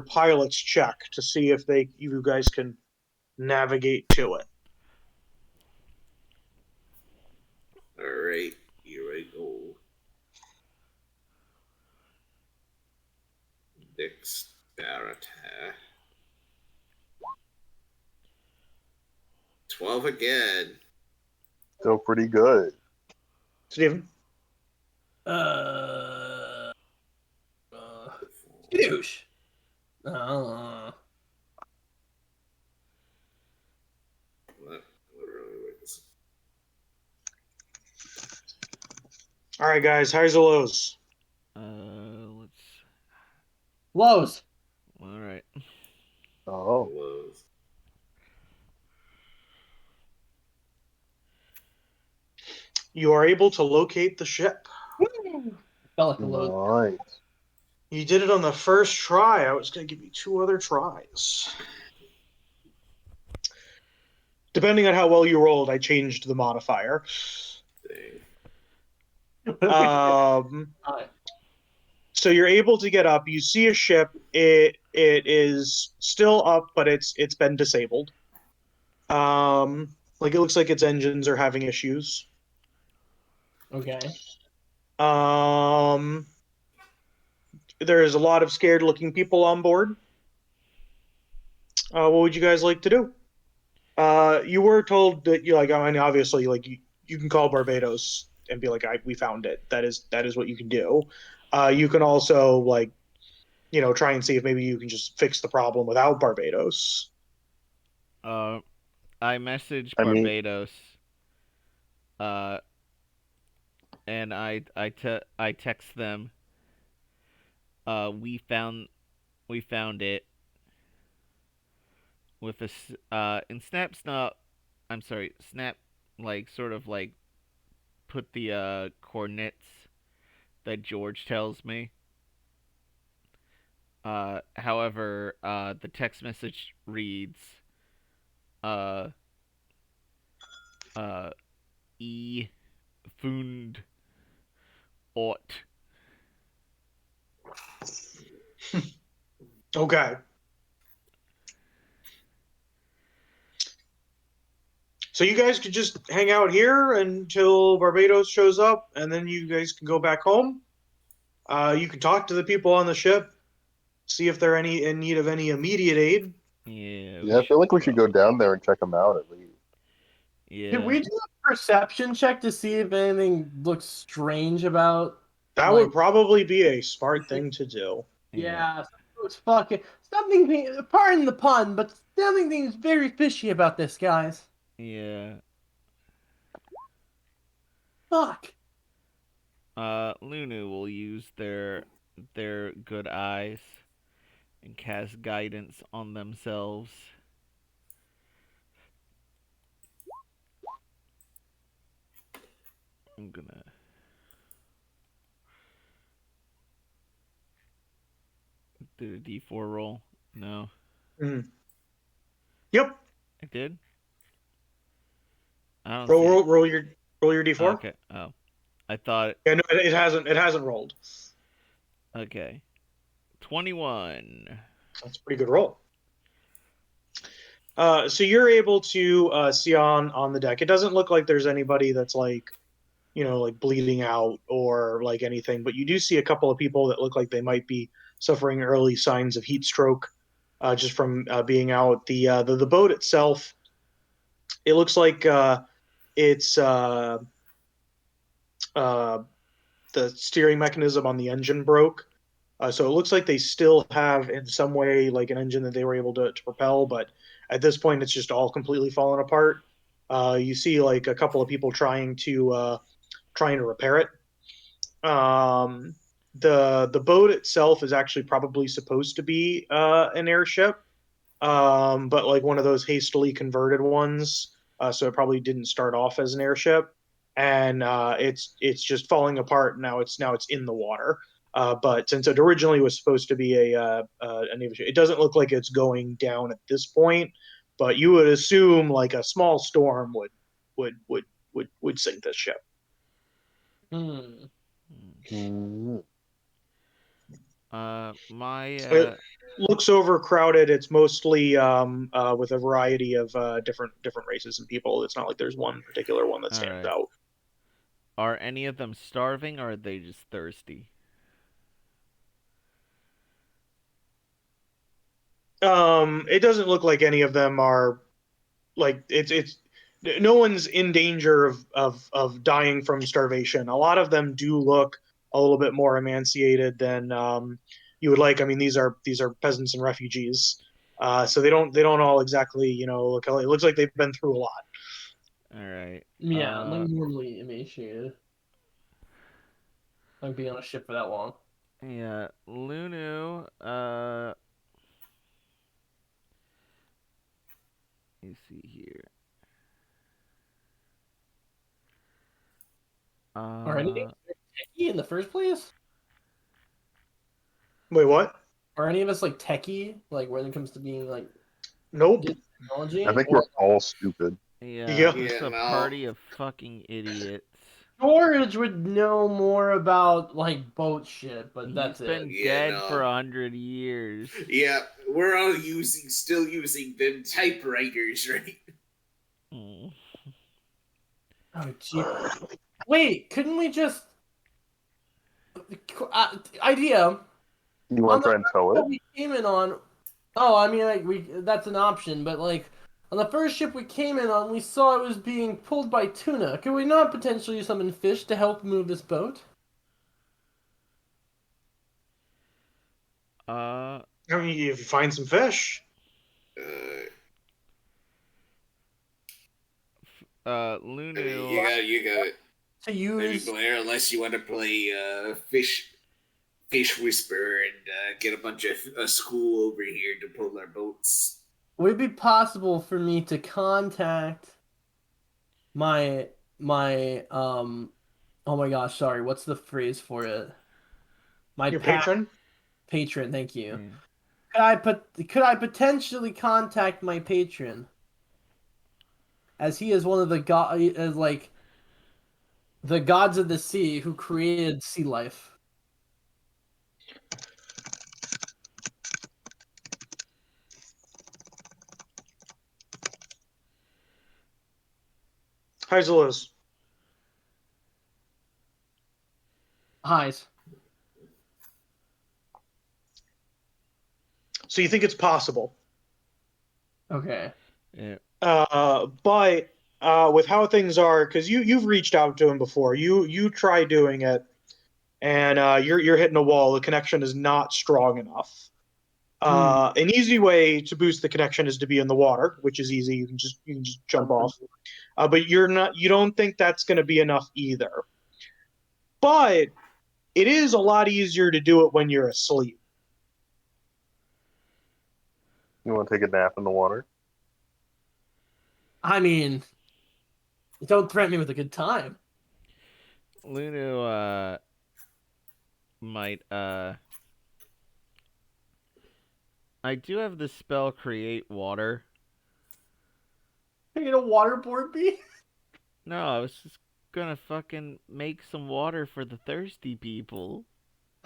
B: pilot's check to see if you guys can navigate to it.
E: Alright, here I go. Dexterity. 12 again.
D: Still pretty good.
B: Steven?
C: Douche.
B: All right, guys. Highs or lows?
A: Let's.
C: Lows.
A: All right.
D: Oh.
E: Lows.
B: You are able to locate the ship.
C: Felt like a low.
D: Nice.
B: You did it on the first try. I was going to give you 2 other tries. Depending on how well you rolled, I changed the modifier.
E: Dang.
B: So you're able to get up. You see a ship. It is still up, but it's been disabled. Like it looks like its engines are having issues.
C: Okay.
B: There's a lot of scared-looking people on board. What would you guys like to do? You were told that I mean, obviously, you can call Barbados and be like, we found it. That is what you can do. You can also try and see if maybe you can just fix the problem without Barbados.
A: I message
D: I mean-
A: Barbados. And I text them. We found it with a and Snap's not. I'm sorry, Snap sort of put the coordinates that George tells me. However, the text message reads, E Fund Ort.
B: Okay. So you guys could just hang out here until Barbados shows up, and then you guys can go back home. You can talk to the people on the ship, see if they're in need of any immediate aid.
D: Yeah, I feel like we should go down there and check them out at least.
A: Yeah.
C: Can we do a perception check to see if anything looks strange about?
B: That would probably be a smart thing to do.
C: Yeah, it's fucking something. Pardon the pun, but something seems very fishy about this, guys.
A: Yeah.
C: Fuck.
A: Lunu will use their good eyes and cast guidance on themselves. I'm gonna. Did a D4 roll? No.
B: Yep.
A: I did. I don't
B: roll your D4.
A: Oh, okay. Oh, I thought.
B: Yeah, no, it hasn't rolled.
A: Okay. 21.
B: That's a pretty good roll. So you're able to see on the deck. It doesn't look like there's anybody that's bleeding out or anything, but you do see a couple of people that look like they might be suffering early signs of heat stroke, just from being out. The boat itself, it looks like it's the steering mechanism on the engine broke. So it looks like they still have in some way an engine that they were able to propel, but at this point it's just all completely fallen apart. You see a couple of people trying to repair it. The boat itself is actually probably supposed to be an airship, but one of those hastily converted ones. So it probably didn't start off as an airship, and it's just falling apart now. It's in the water. But since it originally was supposed to be a Navy ship, it doesn't look like it's going down at this point. But you would assume a small storm would sink this ship.
A: My
B: looks overcrowded. It's mostly with a variety of different races and people. It's not like there's one particular one that stands out.
A: Are any of them starving, or are they just thirsty?
B: It doesn't look like any of them are it's no one's in danger of dying from starvation. A lot of them do look a little bit more emaciated than you would like. I mean, these are peasants and refugees, so they don't all exactly look. It looks like they've been through a lot.
A: All right.
C: Yeah, like normally emaciated. Like being on a ship for that long.
A: Yeah, Lunu. Let me see here.
C: Are any of us techie in the first place?
B: Wait, what?
C: Are any of us like techie, like when it comes to being like
B: Nope.
C: technology?
D: I think
C: or
D: we're all stupid.
A: Yeah,
B: Yeah.
A: it's a
E: no.
A: party of fucking idiots.
C: George would know more about like boat shit, but
A: He's
C: that's
A: been
C: it.
A: dead
E: no.
A: for 100 years.
E: Yeah, we're all still using them typewriters, right?
A: Mm.
C: Oh gee. Wait, couldn't we just idea
D: You want to try and tow
C: that
D: it?
C: we came in on? Oh, I mean, like that's an option, but like on the first ship we came in on, we saw it was being pulled by tuna. Could we not potentially summon fish to help move this boat?
A: Uh,
B: I mean, if you find some fish.
A: Lunu.
E: You got it.
C: To
E: Maybe
C: use
E: Blair, unless you want to play fish whisperer and get a bunch of school over here to pull our boats.
C: would it be possible for me to contact my oh my gosh, sorry, what's the phrase for it? My
B: Your patron?
C: patron, thank you.
A: Yeah.
C: Could I potentially contact my patron? As he is one of the the gods of the sea who created sea life.
B: Hi, Zulus.
C: Highs.
B: So you think it's possible?
C: Okay.
A: Yeah.
B: But with how things are, because you've reached out to him before, you try doing it, and you're hitting a wall. The connection is not strong enough. An easy way to boost the connection is to be in the water, which is easy. You can just jump off. But you don't think that's going to be enough either. But it is a lot easier to do it when you're asleep.
D: You want to take a nap in the water?
C: I mean, don't threaten me with a good time.
A: Lunu, might, I do have the spell Create Water.
C: Are you gonna waterboard me?
A: No, I was just gonna fucking make some water for the thirsty people.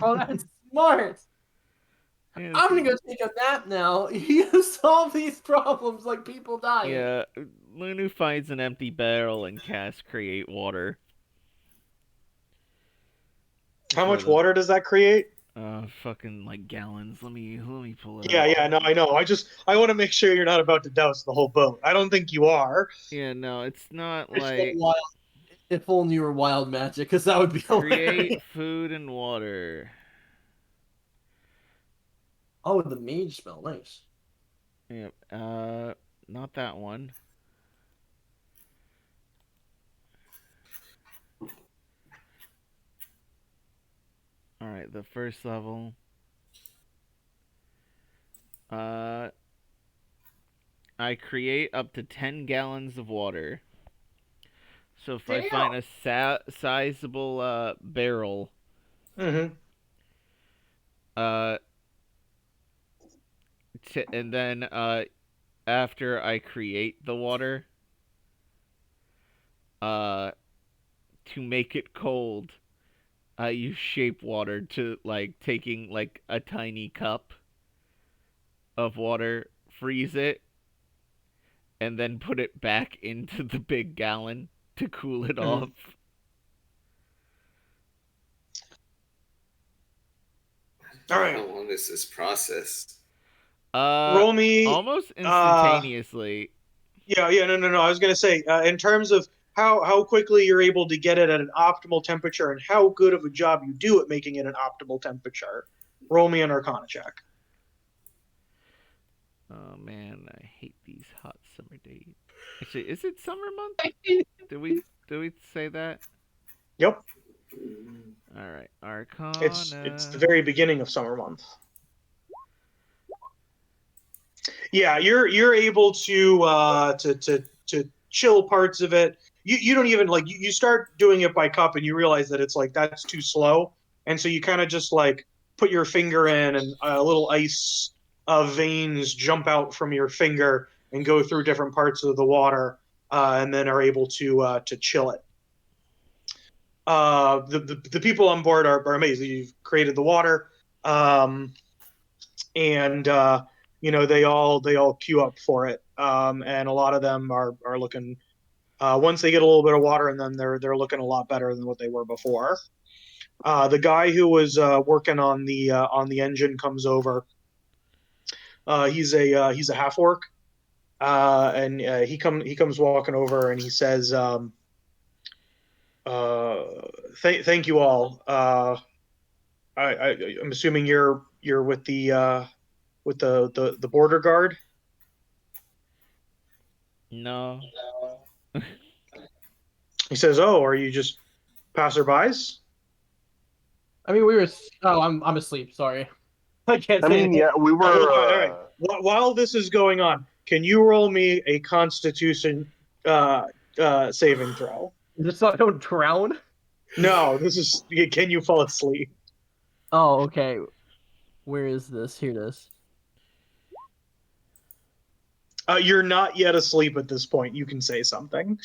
C: Oh, that's smart.
A: Yeah,
C: I'm gonna go take a nap now. You solve these problems like people dying.
A: Yeah, Lunu finds an empty barrel and casts Create Water.
B: How much water does that create?
A: Fucking like gallons. Let me pull it up.
B: Yeah, no, I know. I want to make sure you're not about to douse the whole boat. I don't think you are.
A: Yeah, no, it's not
C: It's
A: like
C: wild. If only you were wild magic, because that would be hilarious.
A: create food and water.
C: Oh, the mage spell, nice.
A: Yeah, not that one. Alright, the first level. I create up to 10 gallons of water. So if I find a sizable barrel,
B: Mm-hmm.
A: and then after I create the water, to make it cold, I use shape water to like taking like a tiny cup of water, freeze it, and then put it back into the big gallon to cool it off.
B: All right.
E: How long is this process?
B: Roll me
A: almost instantaneously.
B: Yeah, no. I was going to say, in terms of how quickly you're able to get it at an optimal temperature and how good of a job you do at making it an optimal temperature, roll me an Arcana check.
A: Oh man, I hate these hot summer days. Actually, is it summer month? Did we say that?
B: Yep,
A: All right,
B: it's the
A: Arcana.
B: very beginning of summer month. Yeah, you're able to chill parts of it. You don't even like you start doing it by cup and you realize that it's like that's too slow, and so you kind of just like put your finger in and little ice veins jump out from your finger and go through different parts of the water, and then are able to chill it. The people on board are amazing. You've created the water, and they all queue up for it, and a lot of them are looking. Once they get a little bit of water, and then they're looking a lot better than what they were before. The guy who was working on the engine comes over. He's a half orc, and he comes walking over and he says, "Thank you all. I'm assuming you're with the border guard."
A: No.
B: He says, "Oh, are you just passerbys?"
C: I mean, we were. Oh, I'm asleep. Sorry. I can't
D: I
C: say
D: mean,
C: anything.
D: yeah, we were.
B: All right. While this is going on, can you roll me a Constitution saving throw?
C: Just so I don't drown.
B: No, this is. Can you fall asleep?
C: Oh, okay. Where is this? Here it is.
B: You're not yet asleep at this point. You can say something.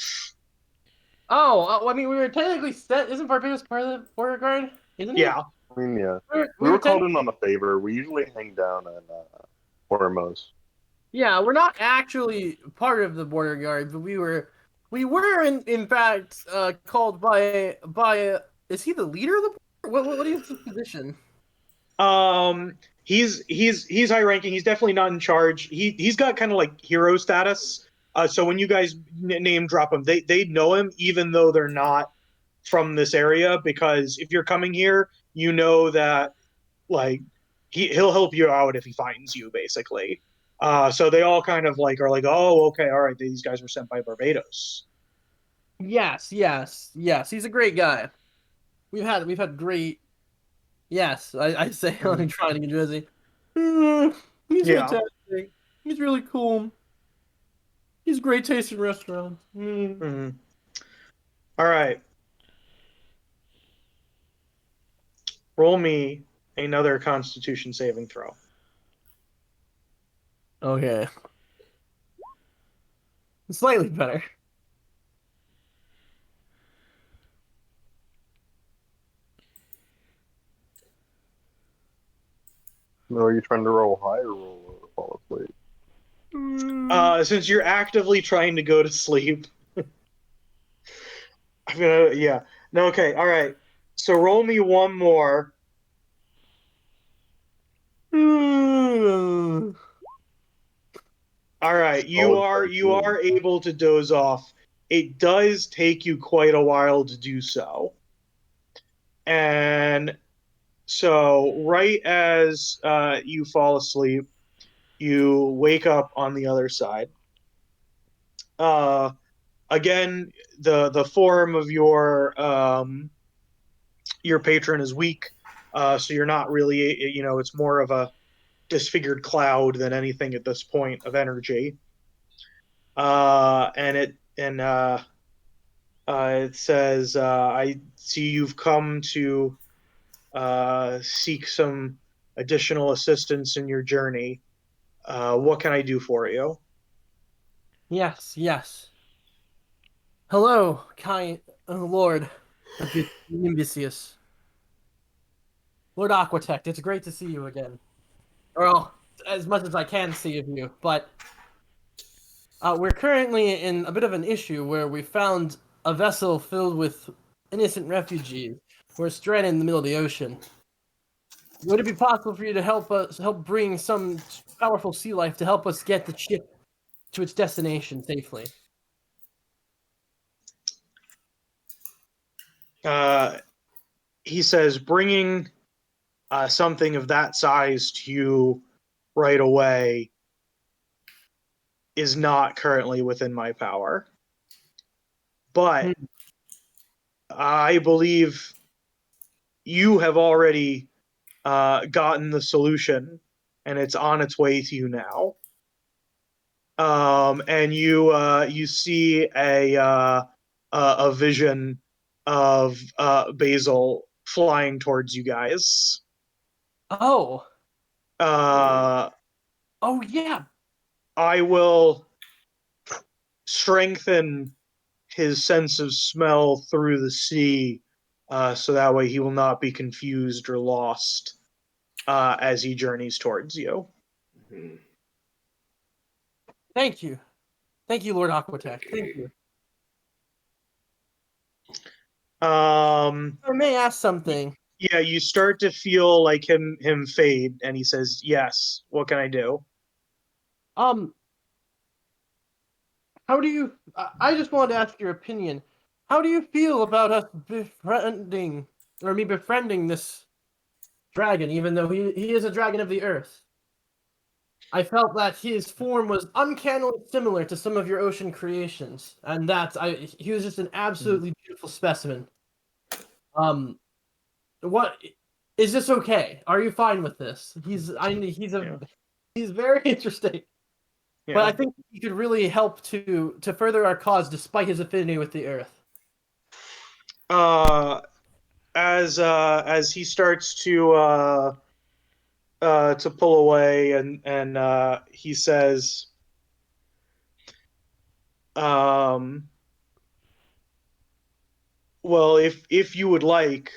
C: Oh, I mean, we were technically set. Isn't Barbados part of the border guard? Isn't it?
B: Yeah.
D: I mean, yeah.
C: We
D: We were called
C: technically-
D: in on a favor. We usually hang down in Hormuz.
C: Yeah, we're not actually part of the border guard, but we were in fact called by is he the leader of the border? What is his position?
B: He's high ranking. He's definitely not in charge. He's got kind of like hero status. So when you guys name drop him, they know him even though they're not from this area, because if you're coming here, you know that like he'll help you out if he finds you, basically. So they all kind of like are like, oh, okay, all right, these guys were sent by Barbados.
C: Yes. He's a great guy. We've had great. Yes, I say I'm trying to get Jesse. He's
B: Yeah.
C: fantastic. He's really cool. He's great taste in restaurants.
B: Mhm. All right. Roll me another Constitution saving throw.
C: Okay. Slightly better.
D: No, are you trying to roll high or roll low to fall asleep?
B: Since you're actively trying to go to sleep, I'm gonna no, okay, all right. So roll me one more. All right, you are able to doze off. It does take you quite a while to do so, and so right as you fall asleep, you wake up on the other side. Again, the form of your patron is weak, so you're not really, it's more of a disfigured cloud than anything at this point of energy. And it says, "I see you've come to seek some additional assistance in your journey. What can I do for you?"
C: Yes. Hello, kind Lord Nimbicius. Lord Aquatect, it's great to see you again. Well, as much as I can see of you, but we're currently in a bit of an issue where we found a vessel filled with innocent refugees. We're stranded in the middle of the ocean. Would it be possible for you to help bring some powerful sea life to help us get the ship to its destination safely.
B: He says, bringing something of that size to you right away is not currently within my power. But I believe you have already gotten the solution, and it's on its way to you now. And you see a vision of Basil flying towards you guys.
C: Oh.
B: Oh
C: yeah.
B: I will strengthen his sense of smell through the sea, so that way he will not be confused or lost as he journeys towards you.
E: Mm-hmm.
C: Thank you, Lord Aquatech. Thank you. I may ask something.
B: Yeah, you start to feel like him fade, and he says, "Yes. What can I do?"
C: How do you? I just wanted to ask your opinion. How do you feel about us befriending this dragon, even though he is a dragon of the earth? I felt that his form was uncannily similar to some of your ocean creations, and he was just an absolutely beautiful specimen. What is this okay? Are you fine with this? He's very interesting.
B: Yeah.
C: But I think he could really help to further our cause despite his affinity with the earth.
B: As he starts to pull away, and he says, well, if you would like,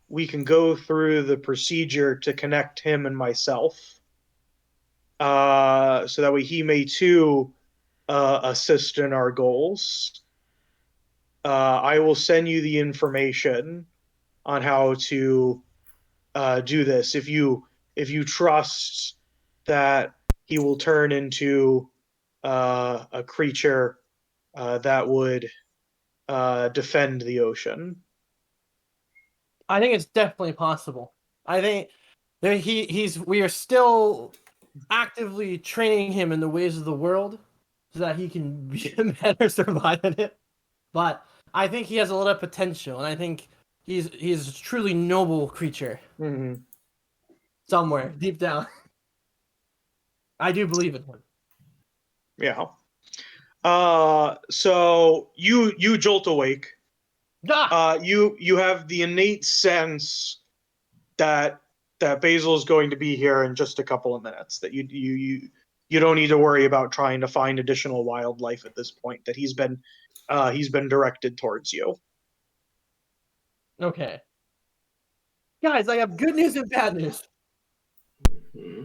B: we can go through the procedure to connect him and myself, so that way he may too assist in our goals. I will send you the information on how to do this. If you trust that he will turn into a creature that would defend the ocean.
C: I think it's definitely possible. I think we are still actively training him in the ways of the world so that he can better survive in it. But I think he has a lot of potential, and I think he's a truly noble creature.
B: Mm-hmm.
C: Somewhere deep down. I do believe in him.
B: Yeah. So you jolt awake. You have the innate sense that Basil is going to be here in just a couple of minutes. That you don't need to worry about trying to find additional wildlife at this point. That he's been directed towards you.
C: Okay. Guys, I have good news and bad news.
E: Mm-hmm.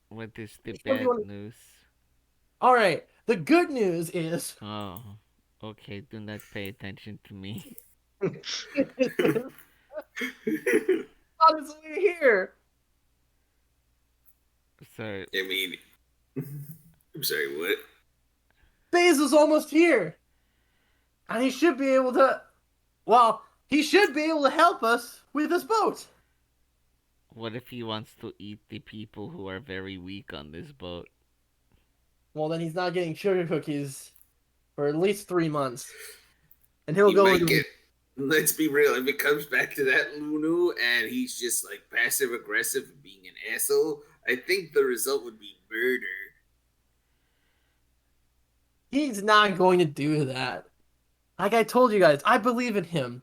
A: What is the bad news?
C: All right. The good news is.
A: Oh, okay. Do not pay attention to me.
C: Honestly, here.
A: Sorry.
E: I mean, I'm sorry. What?
C: Basil's almost here, and he should be able to. Well, he should be able to help us with this boat.
A: What if he wants to eat the people who are very weak on this boat?
C: Well, then he's not getting sugar cookies for at least 3 months. And he'll go
E: might get, let's be real, if it comes back to that Lunu and he's just like passive aggressive and being an asshole, I think the result would be murder.
C: He's not going to do that. Like I told you guys, I believe in him.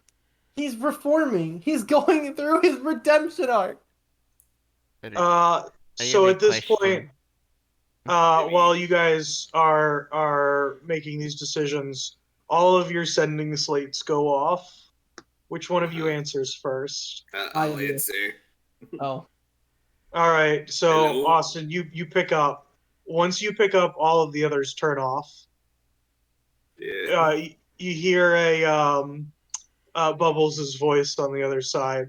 C: He's reforming. He's going through his redemption arc.
B: So at this point, while you guys are making these decisions, all of your sending slates go off. Which one of you answers first?
E: I'll answer.
C: Oh.
B: All right. So
E: Hello?
B: Austin, you pick up. Once you pick up, all of the others turn off.
E: Yeah.
B: You hear a Bubbles' voice on the other side.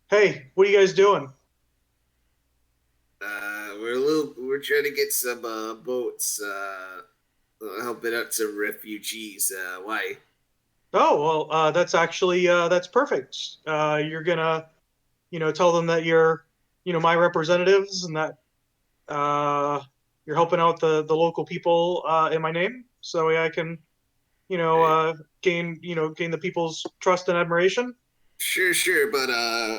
B: Hey, what are you guys doing?
E: We're trying to get some boats helping out some refugees. Why?
B: Oh well, that's actually that's perfect. You're gonna, tell them that you're, my representatives and that you're helping out the local people in my name, so that way I can, gain the people's trust and admiration.
E: Sure, but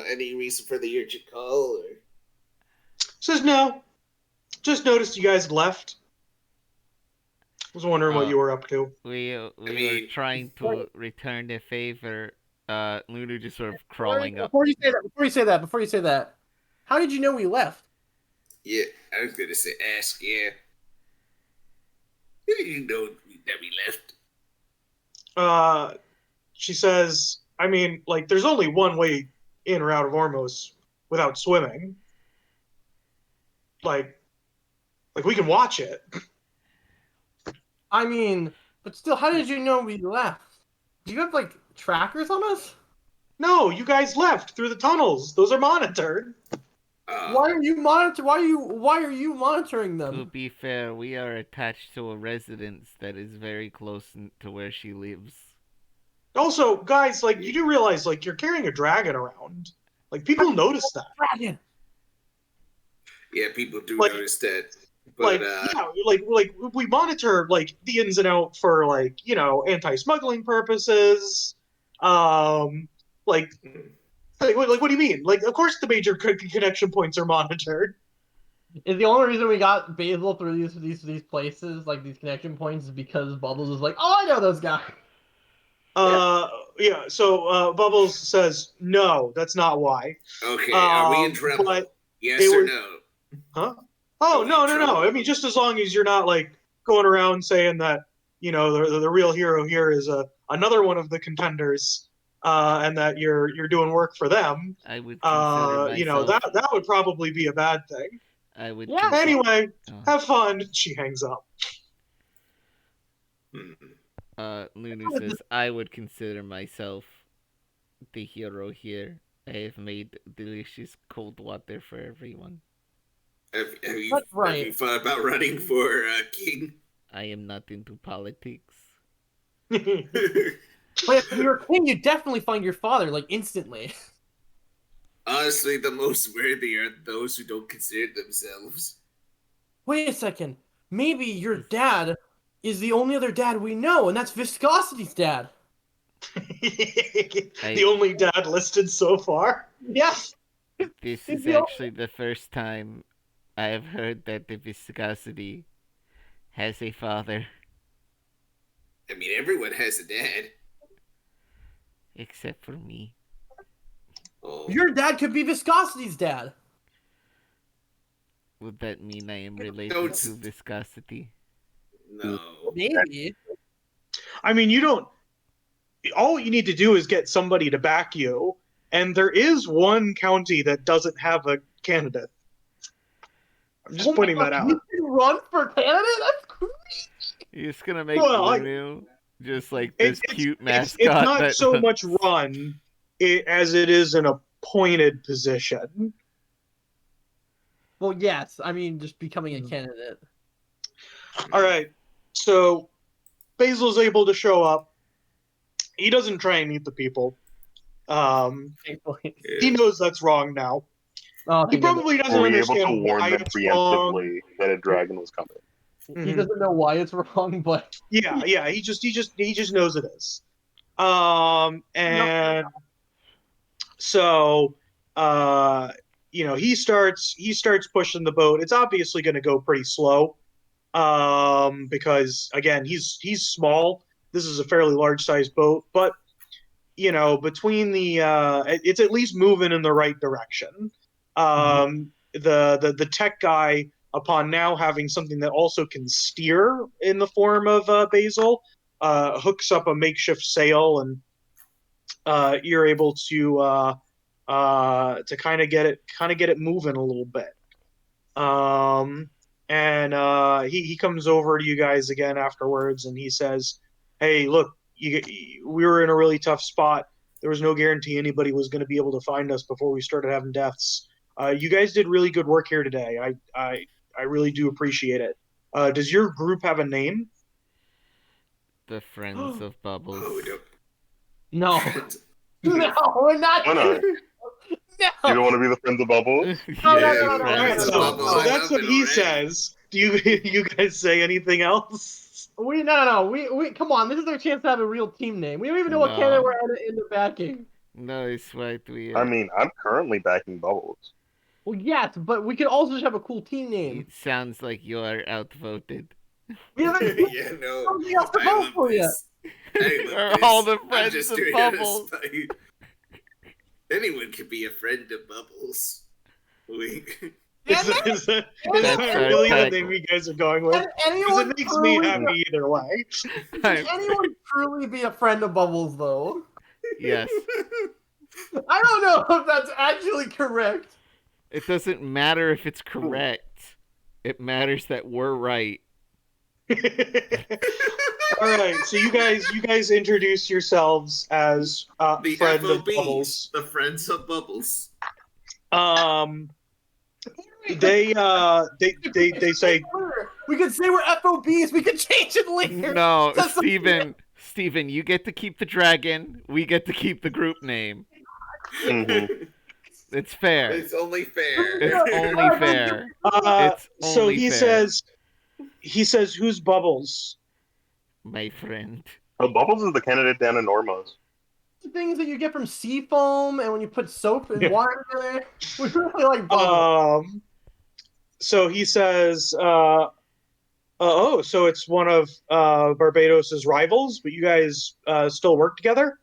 E: any reason for the urgent call? Or?
B: Says no. Just noticed you guys left. Was wondering what you were up to.
A: We were trying to return the favor. Lunu just sort of crawling up.
C: Before you say that, how did you know we left?
E: Yeah, I was gonna say ask. Yeah, how did you know that we left?
B: She says, I mean, like, there's only one way in or out of Ormos without swimming. Like we can watch it.
C: I mean, but still, how did you know we left? Do you have like trackers on us?
B: No, you guys left through the tunnels. Those are monitored.
C: Why are you monitoring them?
A: To be fair, we are attached to a residence that is very close to where she lives.
B: Also, guys, like, you do realize, like, you're carrying a dragon around. Like, people notice that.
C: Dragon.
E: Yeah, people do notice that. But,
B: like we monitor like the ins and out for like anti-smuggling purposes. Like what do you mean? Like, of course the major connection points are monitored.
C: Is the only reason we got Basil through these places, like these connection points, is because Bubbles is like, oh, I know those guys.
B: Yeah. So Bubbles says no, that's not why.
E: Okay, are we in trouble? Yes or no?
B: Huh? Oh, no. I mean, just as long as you're not, like, going around saying that, the real hero here is another one of the contenders, and that you're doing work for them.
A: I would consider myself...
B: that would probably be a bad thing.
A: I would.
B: Yeah. Anyway, have fun. She hangs up.
A: Lunu says, I would consider myself the hero here. I have made delicious cold water for everyone.
E: Have you thought about running for king?
A: I am not into politics.
C: But if you're a king, you definitely find your father, like, instantly.
E: Honestly, the most worthy are those who don't consider themselves.
C: Wait a second. Maybe your dad is the only other dad we know, and that's Viscosity's dad.
B: The only dad listed so far?
C: Yes.
A: This is actually the first time I have heard that the Viscosity has a father.
E: I mean, everyone has a dad.
A: Except for me.
E: Oh.
C: Your dad could be Viscosity's dad.
A: Would that mean I am related to Viscosity?
E: No.
C: Maybe.
B: I mean, you don't... All you need to do is get somebody to back you, and there is one county that doesn't have a candidate. I'm just pointing that out.
C: You can run for candidate? That's crazy.
A: You're just gonna make Lunu just like this cute mascot.
B: It's not so much run as it is an appointed position.
C: Well, yes. I mean, just becoming a candidate.
B: All right. So Basil's able to show up. He doesn't try and meet the people. He knows that's wrong now. He probably doesn't understand
D: able to warn them preemptively that a dragon was coming.
C: He doesn't know why it's wrong, but
B: yeah. He just knows it is. And so he starts pushing the boat. It's obviously going to go pretty slow, because again he's small. This is a fairly large sized boat, but between the it's at least moving in the right direction. The tech guy, upon now having something that also can steer in the form of Basil, hooks up a makeshift sail, and you're able to kind of get it moving a little bit. And he comes over to you guys again afterwards, and he says, "Hey, look, we were in a really tough spot. There was no guarantee anybody was going to be able to find us before we started having deaths. You guys did really good work here today. I really do appreciate it. Does your group have a name?
A: The Friends of Bubbles.
E: Oh, no.
C: No. No, we're not.
D: Why not? You don't want to be the Friends of Bubbles?
C: No,
A: Yeah,
C: no, no, no,
A: Friends
C: no,
A: of
C: no,
B: So
C: no.
B: that's what he says. Do you guys say anything else?
C: We come on. This is our chance to have a real team name. We don't even know what candidate we're in the backing.
A: No, it's right.
D: I mean, I'm currently backing Bubbles.
C: Well, yes, but we could also just have a cool team name.
A: It sounds like you are outvoted.
C: We haven't
E: Yeah, no.
C: something else to
E: I
C: vote
E: love
C: for yet.
E: this. I love
A: Are
E: this.
A: all the
E: I'm
A: Friends
E: just
A: of
E: doing it as
A: Bubbles.
E: spite. Anyone could be a friend of Bubbles.
B: Is that
A: That's our
B: really the
A: tag.
B: name you guys are going with?
C: Can
B: Because
C: anyone
B: it makes me
C: truly,
B: happy either way.
C: can anyone truly be a friend of Bubbles, though?
A: Yes.
C: I don't know if that's actually correct.
A: It doesn't matter if it's correct. It matters that we're right.
B: All right, so you guys introduce yourselves as
E: The
B: friend of
E: FOBs,
B: Bubbles.
E: the Friends of Bubbles.
B: They say
C: We could say we're FOBs. We could change it later.
A: No,
C: That's
A: Steven, you get to keep the dragon. We get to keep the group name.
D: Mhm.
A: It's fair.
E: It's only fair.
A: It's only fair. It's
B: so
A: only
B: he
A: fair.
B: says who's Bubbles?
A: My friend.
D: Bubbles is the candidate down in Ormos.
C: Things that you get from seafoam and when you put soap and
B: Yeah.
C: water together. We really like Bubbles.
B: So he says, oh, so it's one of Barbados's rivals, but you guys still work together?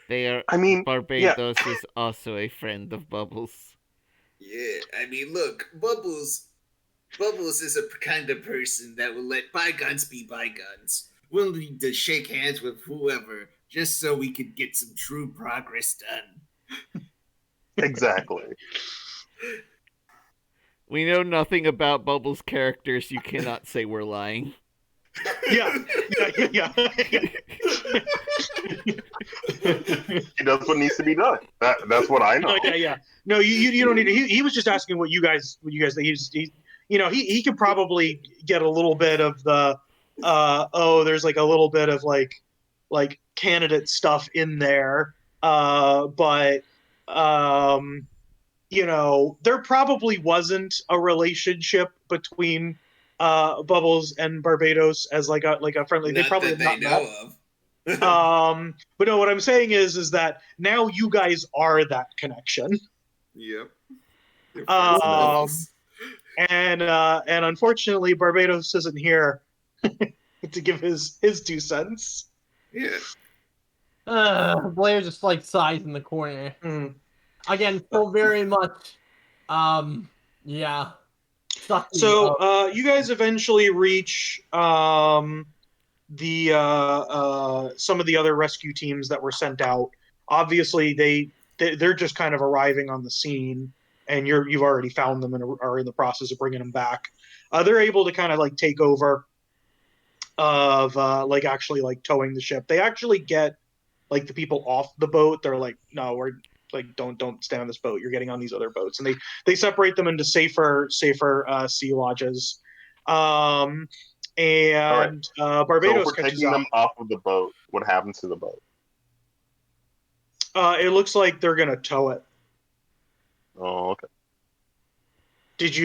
A: They are.
D: I mean,
A: Barbados is also a friend of Bubbles.
E: Yeah, I mean, look, Bubbles is a kind of person that will let bygones be bygones. Willing to shake hands with whoever just so we could get some true progress done.
D: exactly.
A: We know nothing about Bubbles' characters. You cannot say we're lying.
B: Yeah.
D: He does what needs to be done. That's what I know.
B: Yeah. No, you don't need to. He was just asking what you guys think. He could probably get a little bit of the there's like a little bit of like candidate stuff in there, but there probably wasn't a relationship between Bubbles and Barbados as like a friendly.
E: Not
B: they probably
E: that
B: have
E: they
B: not
E: know
B: met.
E: of.
B: But no, what I'm saying is that now you guys are that connection.
E: Yep. You're friends of Bubbles.
B: And unfortunately, Barbados isn't here to give his 2 cents.
E: Yeah.
C: Blair just like sighs in the corner.
B: Mm.
C: Again, so very much. Yeah.
B: So you guys eventually reach some of the other rescue teams that were sent out. Obviously, they're just kind of arriving on the scene, and you've already found them and are in the process of bringing them back. They're able to kind of like take over of like actually like towing the ship. They actually get like the people off the boat. They're like, no, we're like, don't stay on this boat. You're getting on these other boats, and they separate them into safer sea lodges. And
D: Barbados
B: Barbados
D: so if we're
B: catches
D: taking
B: up.
D: them off of the boat, what happens to the boat?
B: It looks like they're gonna tow it.
D: Oh, okay.
B: Did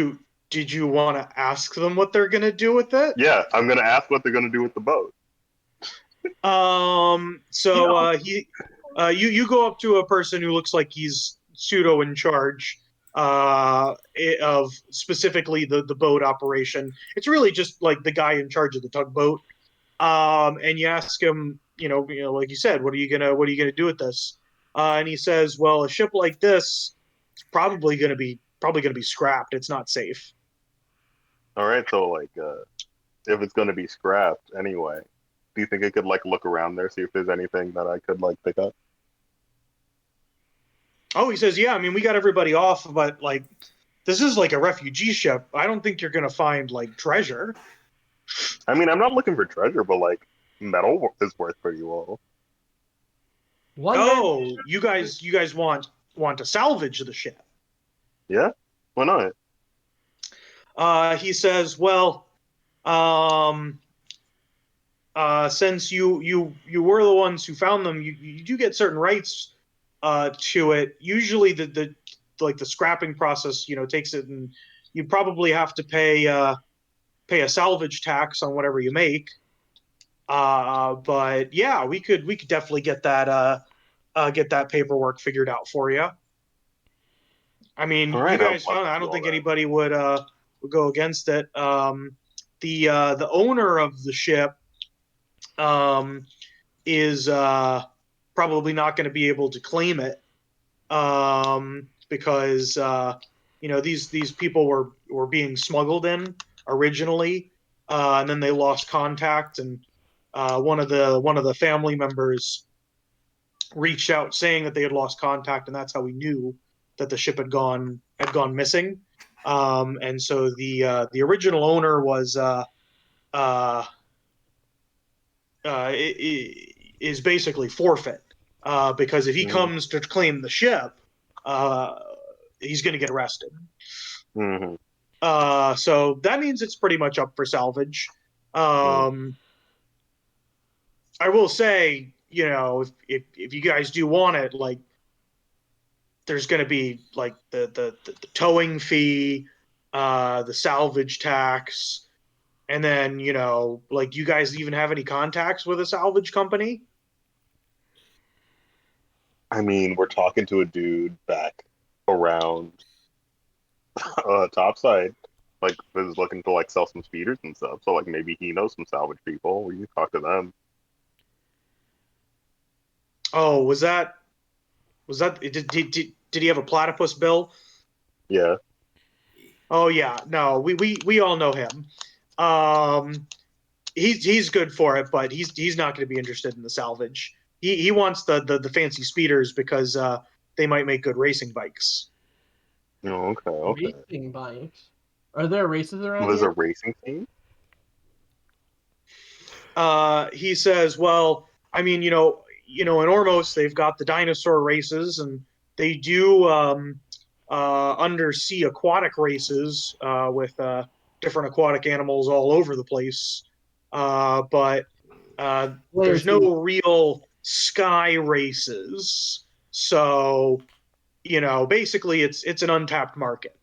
B: you want to ask them what they're gonna do with it?
D: Yeah, I'm gonna ask what they're gonna do with the boat.
B: So you go up to a person who looks like he's pseudo in charge of specifically the boat operation. It's really just like the guy in charge of the tugboat. And you ask him, like you said, what are you gonna do with this? And he says, well, a ship like this is probably gonna be scrapped. It's not safe.
D: All right, so like, if it's gonna be scrapped anyway, do you think I could like look around there, see if there's anything that I could like pick up?
B: Oh, he says, yeah. I mean, we got everybody off, but like, this is like a refugee ship. I don't think you're gonna find like treasure.
D: I mean, I'm not looking for treasure, but like, metal is worth pretty well.
B: You guys want to salvage the ship?
D: Yeah, why not?
B: He says, well, since you were the ones who found them, you do get certain rights to it. Usually the scrapping process, takes it, and you probably have to pay a salvage tax on whatever you make. But yeah, we could definitely get that paperwork figured out for you. I mean,
D: All
B: you
D: right, I'd
B: guys
D: love
B: found it.
D: to
B: I
D: do
B: don't
D: all
B: think
D: that.
B: anybody would go against it. The owner of the ship is probably not going to be able to claim it because these people were being smuggled in originally, and then they lost contact, and one of the family members reached out saying that they had lost contact, and that's how we knew that the ship had gone missing. And so the original owner was is basically forfeit because if he comes to claim the ship, he's going to get arrested.
D: Mm-hmm.
B: So that means it's pretty much up for salvage. I will say, if you guys do want it, like, there's going to be like the towing fee, the salvage tax, and then like, do you guys even have any contacts with a salvage company?
D: I mean, we're talking to a dude back around topside, like, is looking to like sell some speeders and stuff. So like maybe he knows some salvage people. We can talk to them.
B: Oh, was that did he have a platypus bill?
D: Yeah.
B: Oh yeah, no, we all know him. He's good for it, but he's not going to be interested in the salvage. He wants the fancy speeders because they might make good racing bikes.
D: Oh, okay.
C: Racing bikes. Are there races around
D: There's
C: here?
D: a racing team.
B: He says, well, I mean, in Ormos they've got the dinosaur races, and they do undersea aquatic races with different aquatic animals all over the place. But there's no real sky races. So, basically it's an untapped market.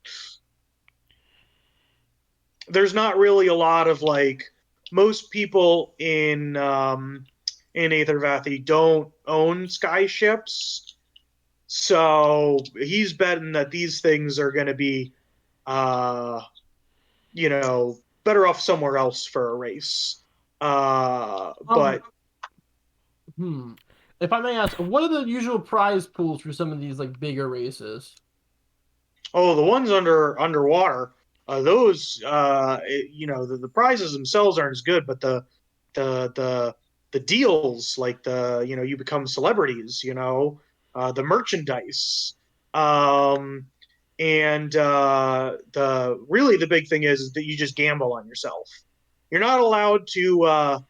B: There's not really a lot of, like, most people in Aethervathy don't own sky ships. So he's betting that these things are going to be, better off somewhere else for a race. But
C: if I may ask, what are the usual prize pools for some of these like bigger races?
B: Oh, the ones underwater, those the prizes themselves aren't as good, but the deals, like, you become celebrities, the merchandise, and the big thing is that you just gamble on yourself. You're not allowed to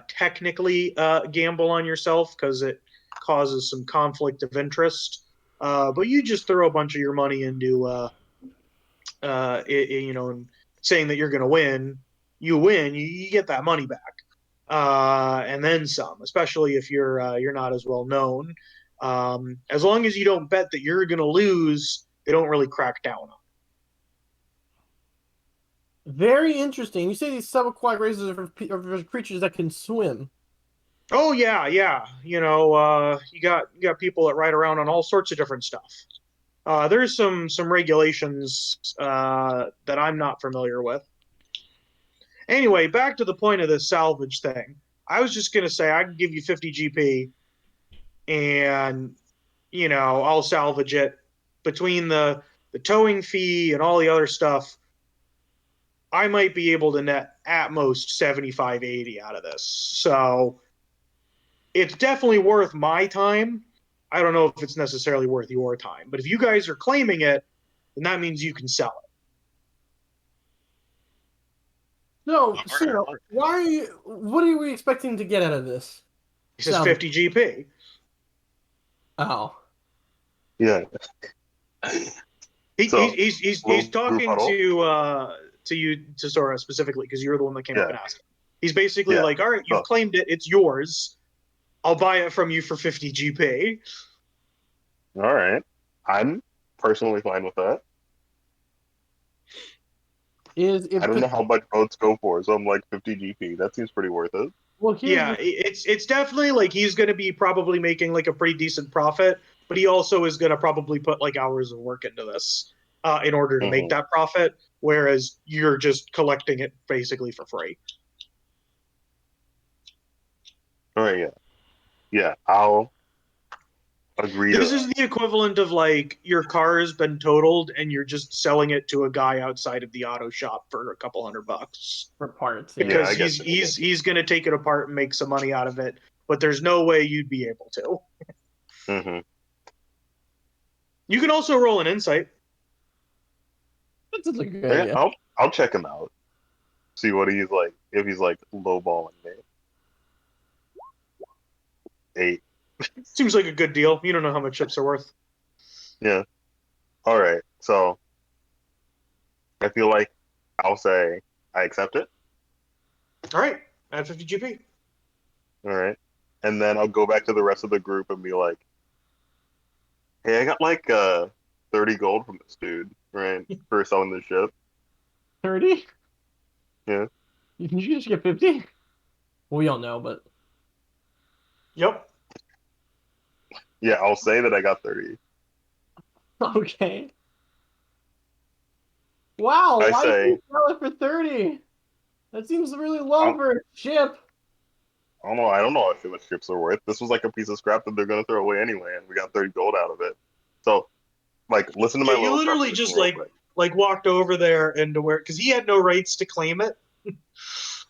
B: technically gamble on yourself because it causes some conflict of interest. But you just throw a bunch of your money into, and saying that you're going to win. You win, you get that money back, and then some. Especially if you're not as well known. As long as you don't bet that you're going to lose, they don't really crack down on.
C: Very interesting. You say these subaquatic races are for creatures that can swim.
B: Oh yeah. You got people that ride around on all sorts of different stuff. There's some regulations that I'm not familiar with. Anyway, back to the point of this salvage thing. I was just gonna say I can give you 50 GP, and I'll salvage it. Between the towing fee and all the other stuff, I might be able to net at most 75, 80 out of this. So it's definitely worth my time. I don't know if it's necessarily worth your time, but if you guys are claiming it, then that means you can sell it.
C: No, Cinna, why are you? What are we expecting to get out of this?
B: He says 50 GP.
C: Oh.
D: Yeah.
B: He's talking
D: huddle?
B: to you, Tasura, specifically, because you're the one that came up
D: Yeah.
B: and asked. He's basically
D: Yeah.
B: like, all right, you've
D: So-
B: claimed it, it's yours. I'll buy it from you for 50 GP.
D: All right. I'm personally fine with that. I don't know how much boats go for, so I'm like 50 GP. That seems pretty worth it.
C: Well,
B: Yeah, it's definitely like he's going to be probably making like a pretty decent profit, but he also is going to probably put like hours of work into this in order to make that profit, whereas you're just collecting it basically for free.
D: All right, yeah, I'll agree.
B: This is the equivalent of like your car has been totaled and you're just selling it to a guy outside of the auto shop for a couple $100
C: for parts.
B: because
D: I guess
B: he's going to take it apart and make some money out of it, but there's no way you'd be able to.
D: Mm-hmm.
B: You can also roll an insight.
C: That's a good
D: Yeah,
C: idea.
D: I'll check him out. See what he's like. If he's like lowballing me. 8.
B: Seems like a good deal. You don't know how much chips are worth.
D: Yeah. All right. So I feel like I'll say I accept it.
B: All right, add 50 GP.
D: All right. And then I'll go back to the rest of the group and be like, hey, I got like 30 gold from this dude, right? For selling the ship.
C: 30?
D: Yeah.
C: You just get 50? Well, we don't know, but
B: Yep.
D: Yeah, I'll say that I got 30.
C: okay. Wow,
D: I
C: why
D: say-
C: did you sell it for 30? That seems really low for a ship.
D: I don't know if much ships are worth. This was like a piece of scrap that they're gonna throw away anyway, and we got 30 gold out of it. So, like, listen to my
B: Yeah, you
D: little
B: literally
D: proposition
B: just
D: real
B: like walked over there and to where because he had no rights to claim it.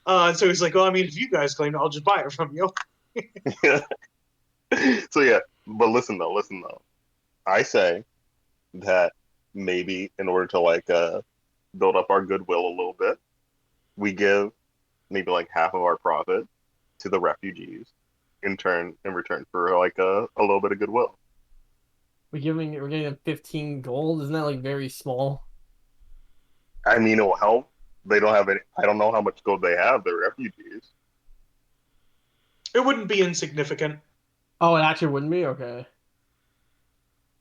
B: So he's like, "Oh, I mean, if you guys claim it, I'll just buy it from you."
D: quick. So yeah, but listen though. I say that maybe in order to like build up our goodwill a little bit, we give maybe like half of our profit to the refugees in return for like a little bit of goodwill.
C: We're getting them 15 gold. Isn't that like very small?
D: I mean, it will help. They don't have any. I don't know how much gold they have. They're refugees.
B: It wouldn't be insignificant.
C: Oh, it actually wouldn't be? Okay.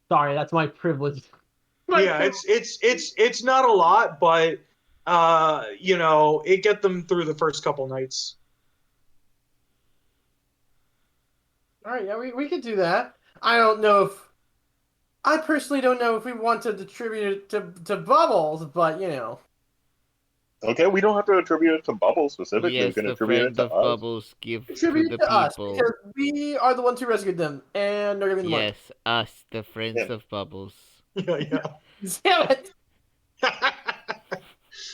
C: Sorry, that's my privilege.
B: Yeah, it's not a lot, but you know, it get them through the first couple nights.
C: All right, yeah, we could do that. I personally don't know if we want to attribute it to Bubbles, but you know.
D: Okay, we don't have to attribute it to Bubbles specifically.
A: Yes,
D: we can
A: the
D: attribute
A: friend
D: it to
A: of
D: us.
A: Bubbles give to
C: Attribute
A: the
C: it to us,
A: people.
C: because we are the ones who rescued them, and they're giving the money.
A: Yes, us, the friends
D: Yeah.
A: of Bubbles.
B: Yeah.
C: Damn it!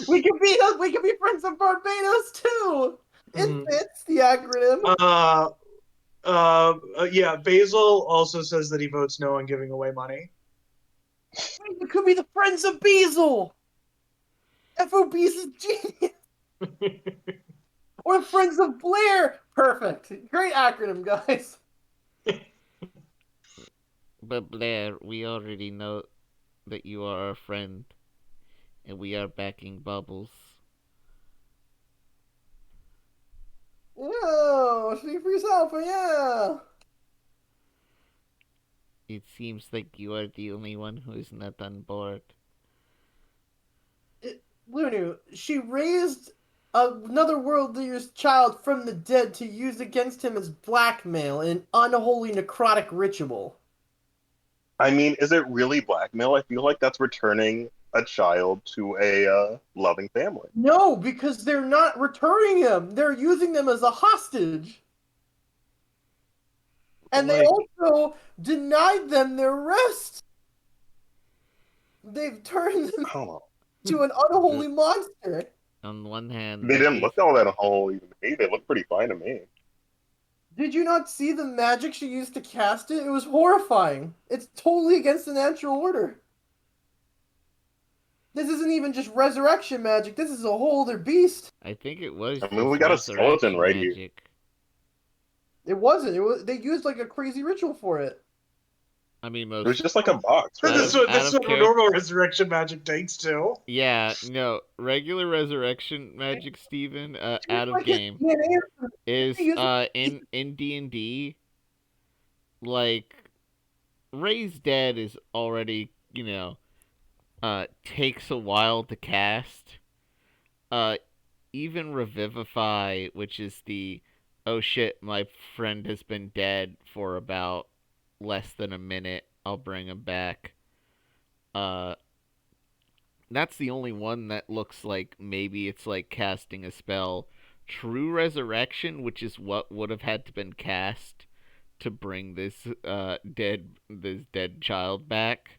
C: We could be friends of Barbados too. It fits the acronym.
B: Yeah. Basil also says that he votes no on giving away money.
C: We could be the friends of Beazle. FOB's is genius. Or friends of Blair. Perfect. Great acronym, guys.
A: But Blair, we already know that you are our friend, and we are backing Bubbles.
C: Yeah, speak for yourself, but yeah.
A: It seems like you are the only one who is not on board.
C: Lunu, she raised another worldlier's child from the dead to use against him as blackmail in an unholy necrotic ritual.
D: I mean, is it really blackmail? I feel like that's returning a child to a loving family.
C: No, because they're not returning him. They're using them as a hostage. And they also denied them their rest. They've turned them to an unholy monster.
A: On one hand,
D: They didn't look all that holy to me. They look pretty fine to me.
C: Did you not see the magic she used to cast it? It was horrifying. It's totally against the natural order. This isn't even just resurrection magic. This is a whole other beast.
A: I think it was.
D: I mean, we got a skeleton right here.
C: It wasn't. They used like a crazy ritual for it.
A: I mean,
D: It was
A: most.
D: just like a box, right?
B: This
A: Out
B: is
A: of
B: what normal resurrection magic takes too.
A: Yeah, no, regular resurrection magic, Steven, out of
C: Like his
A: game
C: DNA
A: is
C: use
A: in D&D, like Raise Dead is already, takes a while to cast. Uh Even Revivify, which is the oh shit, my friend has been dead for about less than a minute, I'll bring him back. Uh that's the only one that looks like maybe it's like casting a spell. True Resurrection, which is what would have had to been cast to bring this dead child back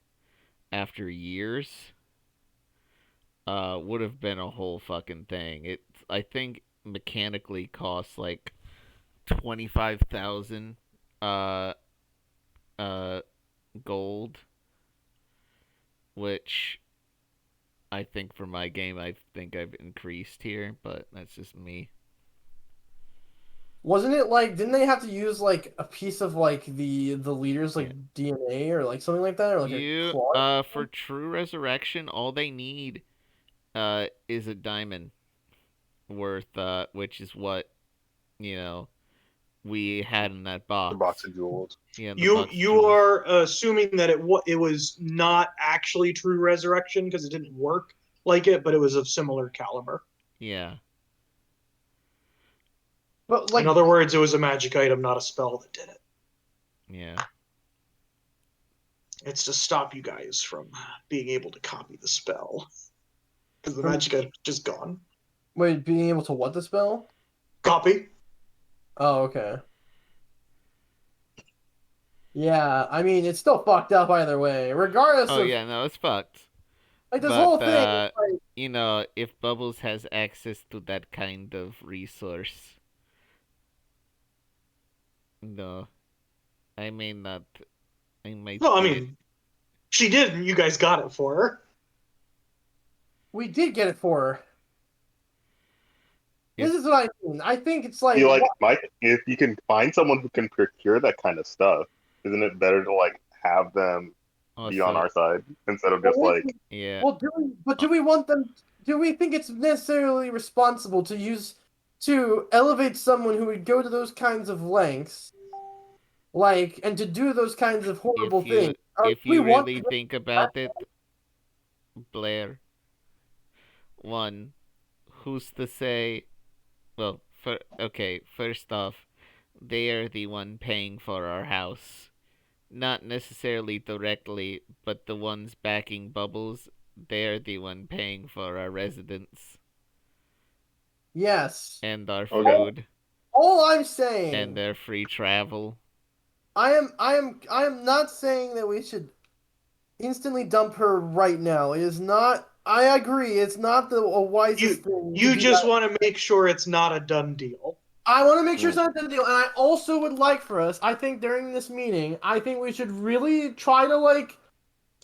A: after years, would have been a whole fucking thing. It I think mechanically costs like 25,000 uh uh gold, which I think for my game, I think I've increased here, but that's just me.
C: Wasn't it like? Didn't they have to use like a piece of like the leader's like
A: Yeah.
C: DNA or like something like that, or like a claw?
A: For True Resurrection, all they need is a diamond worth, which is what you know we had in that
D: The
A: box.
D: box of jewels.
A: Yeah, the
B: You
A: box of
B: you
A: jewels.
B: are assuming that it was not actually true resurrection because it didn't work like it, but it was of similar caliber.
A: Yeah.
C: But like,
B: In other words, it was a magic item, not a spell that did it.
A: Yeah.
B: It's to stop you guys from being able to copy the spell because the
C: From-
B: magic item is just gone.
C: wait, being able to what the spell?
B: Copy.
C: Oh, okay. Yeah, I mean it's still fucked up either way, regardless
A: Oh
C: of
A: yeah, no, it's fucked.
C: like this
A: But
C: whole thing. Is like,
A: if Bubbles has access to that kind of resource, no, I may not. I might.
B: Well, I
A: do
B: mean, she did, and you guys got it for her.
C: we did get it for her. This
A: If-
C: is what I mean. I think it's like,
D: You like Mike? If you can find someone who can procure that kind of stuff, isn't it better to like have them be on
A: Also,
D: our side instead of just like
A: yeah.
C: well, do we want them? Do we think it's necessarily responsible to elevate someone who would go to those kinds of lengths, like, and to do those kinds of horrible things? Or
A: If
C: do we
A: you
C: want
A: really
C: to-
A: think about it, Blair, one, who's to say? Well, first off, they are the one paying for our house. Not necessarily directly, but the ones backing Bubbles, they're the one paying for our residence
C: Yes.
A: and our
D: Okay.
A: food
C: All I'm saying,
A: and their free travel.
C: I am not saying that we should instantly dump her right now. It is not. I agree. It's not the wisest thing.
B: You
C: to do
B: just
C: that.
B: want to make sure it's not a done deal.
C: I want to make sure it's not a done deal, and I also would like for us. I think during this meeting, I think we should really try to like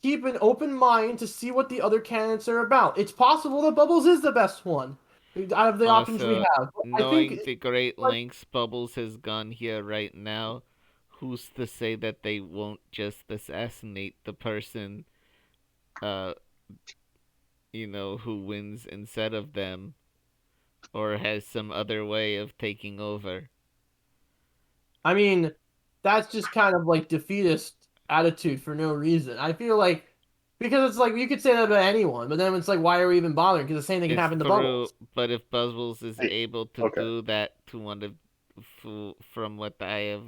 C: keep an open mind to see what the other candidates are about. It's possible that Bubbles is the best one out of the options we
A: Also,
C: have. But I
A: knowing
C: think
A: the great lengths Bubbles has gone here right now, who's to say that they won't just assassinate the person, uh, who wins instead of them, or has some other way of taking over?
C: I mean, that's just kind of like defeatist attitude for no reason. I feel like because it's like you could say that about anyone, but then it's like why are we even bothering? Because the same thing can
A: It's
C: happen to
A: true,
C: Bubbles.
A: but if Bubbles is
D: Hey,
A: able to
D: okay.
A: do that to from what I have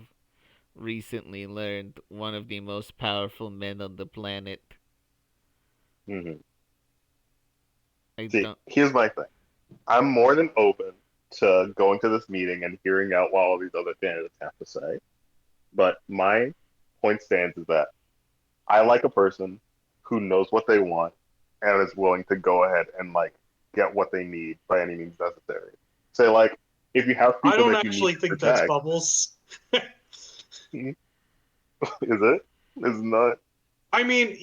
A: recently learned, one of the most powerful men on the planet,
D: mhm.
A: I
D: See,
A: don't.
D: here's my thing. I'm more than open to going to this meeting and hearing out what all these other candidates have to say. But my point stands is that I like a person who knows what they want and is willing to go ahead and like get what they need by any means necessary. Say like if you have people
B: I don't
D: that you
B: actually
D: need to
B: think that's
D: protect,
B: Bubbles.
D: is it? Is not.
B: I mean,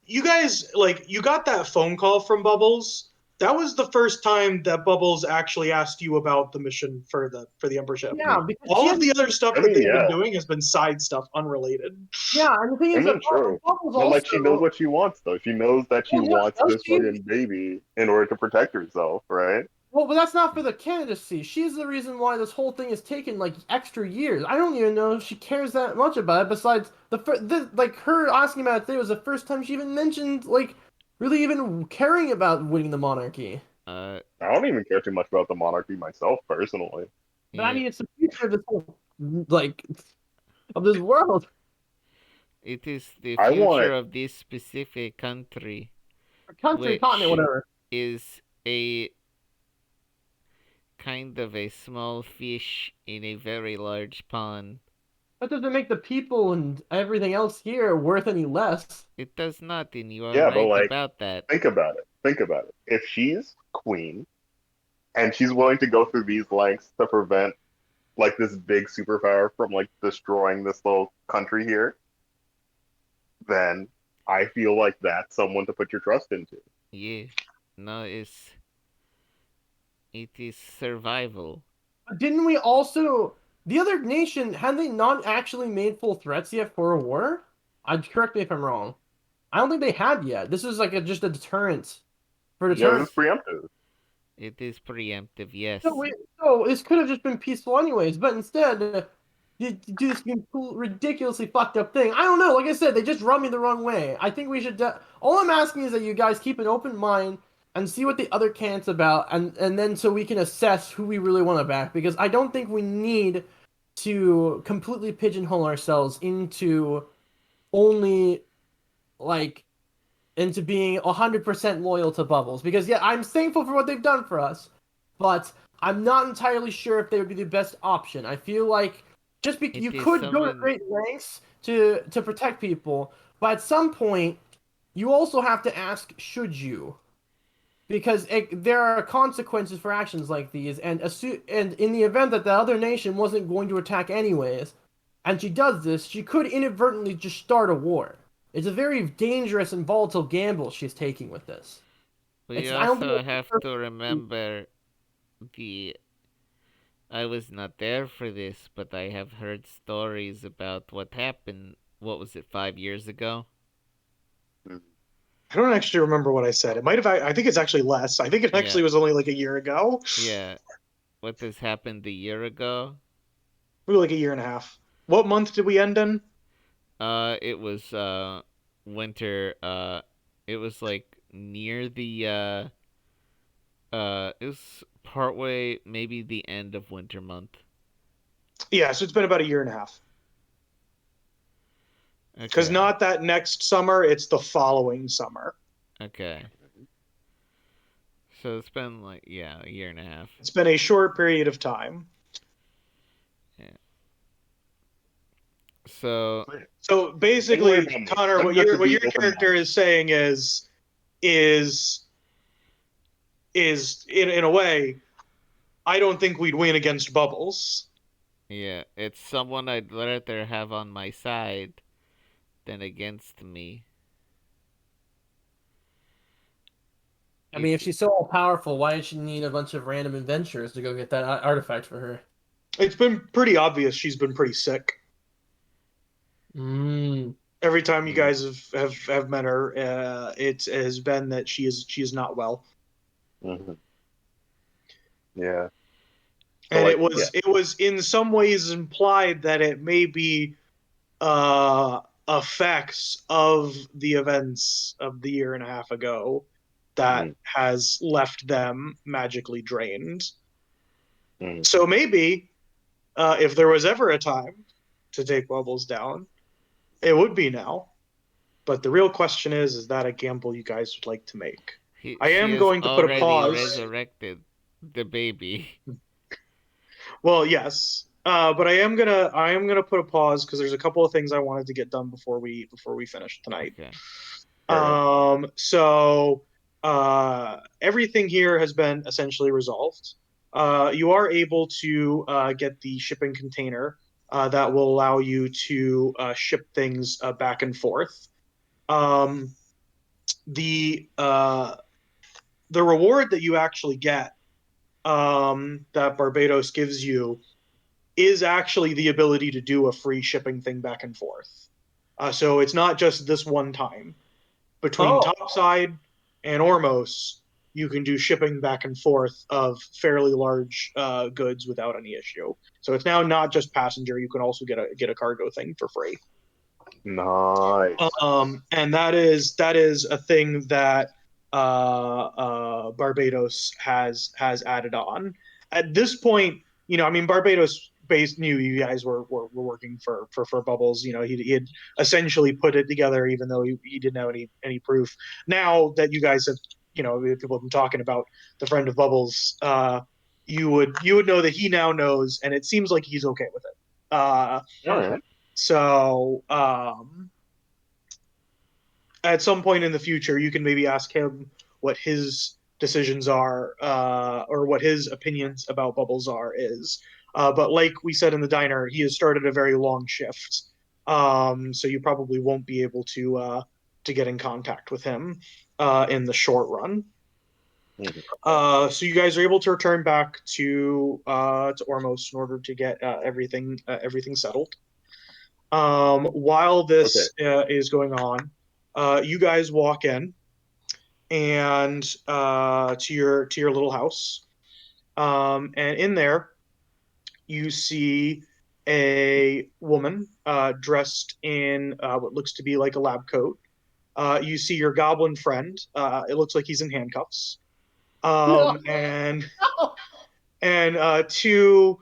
B: you guys like you got that phone call from Bubbles, That was the first time that Bubbles actually asked you about the mission for the Emperorship.
C: Yeah, because
B: All of the other stuff
D: I
B: that
D: mean,
B: they've
D: yeah.
B: been doing has been side stuff, unrelated.
C: Yeah, and the thing
D: I
C: is
D: mean,
C: that
D: true.
C: Bubbles
D: But
C: also.
D: like, she knows what she wants, though. She knows that she
C: Well, yeah,
D: wants
C: does
D: this
C: she?
D: fucking baby in order to protect herself, right?
C: Well, but that's not for the candidacy. She's the reason why this whole thing has taken like extra years. I don't even know if she cares that much about it. Besides like her asking about it today was the first time she even mentioned like really even caring about winning the monarchy.
A: Uh,
D: I don't even care too much about the monarchy myself, personally.
C: But I
A: yeah,
C: mean, it's the future of this whole like of this world.
A: it is the
D: I want
A: future
D: it.
A: of this specific country,
C: Country, continent,
A: which
C: whatever.
A: is a kind of a small fish in a very large pond.
C: That doesn't make the people and everything else here worth any less.
A: It does not, and you are
D: Yeah, but
A: right
D: like,
A: about that.
D: think about it. Think about it. If she's queen and she's willing to go through these lengths to prevent like this big superpower from like destroying this little country here, then I feel like that's someone to put your trust into.
A: Yeah, no, it is survival.
C: Didn't we also the other nation had they not actually made full threats yet for a war? Correct me if I'm wrong. I don't think they had yet. This is like just a deterrent for
D: Yeah,
C: deterrent.
D: this is preemptive.
A: It is preemptive, yes.
C: So this could have just been peaceful anyways, but instead you do this ridiculously fucked up thing. I don't know. Like I said, they just run me the wrong way. I think we should. All I'm asking is that you guys keep an open mind and see what the other can't's about, and then so we can assess who we really want to back. Because I don't think we need to completely pigeonhole ourselves into only like into being 100% loyal to Bubbles. Because yeah, I'm thankful for what they've done for us, but I'm not entirely sure if they would be the best option. I feel like you could go to great lengths to protect people, but at some point you also have to ask, should you? Because there are consequences for actions like these, and in the event that the other nation wasn't going to attack anyways, and she does this, she could inadvertently just start a war. It's a very dangerous and volatile gamble she's taking with this.
A: We also have to remember I was not there for this, but I have heard stories about what happened. What was it, 5 years ago?
B: I don't actually remember what I said. It might have. I think it's actually less. I think it actually was only like a year ago.
A: Yeah. What has happened a year ago?
B: Maybe like a year and a half. What month did we end in?
A: It was winter. It was like near the it was partway, maybe the end of winter month.
B: Yeah, so it's been about a year and a half. Because
A: Okay.
B: not that next summer, it's the following summer.
A: Okay. So it's been like, yeah, a year and a half.
B: It's been a short period of time.
A: Yeah. So
B: basically, Connar, what your character is saying is in a way, I don't think we'd win against Bubbles.
A: yeah, it's someone I'd rather have on my side than against me.
C: I mean, if she's so all powerful, why does she need a bunch of random adventurers to go get that artifact for her?
B: It's been pretty obvious she's been pretty sick. Every time you guys have met her, it has been that she is not well.
D: Mm-hmm. Yeah.
B: And like, it was in some ways implied that it may be effects of the events of the year and a half ago that has left them magically drained. So maybe if there was ever a time to take Bubbles down, it would be now. But the real question is that a gamble you guys would like to make? I am going to put a pause.
A: Resurrected the baby.
B: Well, yes, but I am gonna put a pause because there's a couple of things I wanted to get done before we finish tonight. Okay. So everything here has been essentially resolved. You are able to get the shipping container that will allow you to ship things back and forth. The the reward that you actually get that Barbados gives you is actually the ability to do a free shipping thing back and forth. So it's not just this one time. Between Topside and Ormos, you can do shipping back and forth of fairly large goods without any issue. So it's now not just passenger; you can also get a cargo thing for free.
D: Nice.
B: And that is a thing that Barbados has added on. At this point, I mean, Barbados knew you guys were working for Bubbles. He had essentially put it together, even though he didn't have any proof. Now that you guys have, people have been talking about the friend of Bubbles, you would know that he now knows, and it seems like he's okay with it.
D: All right.
B: So, at some point in the future, you can maybe ask him what his decisions are, or what his opinions about Bubbles is. But like we said in the diner, he has started a very long shift, so you probably won't be able to get in contact with him in the short run.
D: Mm-hmm.
B: So you guys are able to return back to Ormos in order to get everything settled. While this is going on, you guys walk in and to your little house, and in there you see a woman dressed in what looks to be like a lab coat. You see your goblin friend. It looks like he's in handcuffs. And two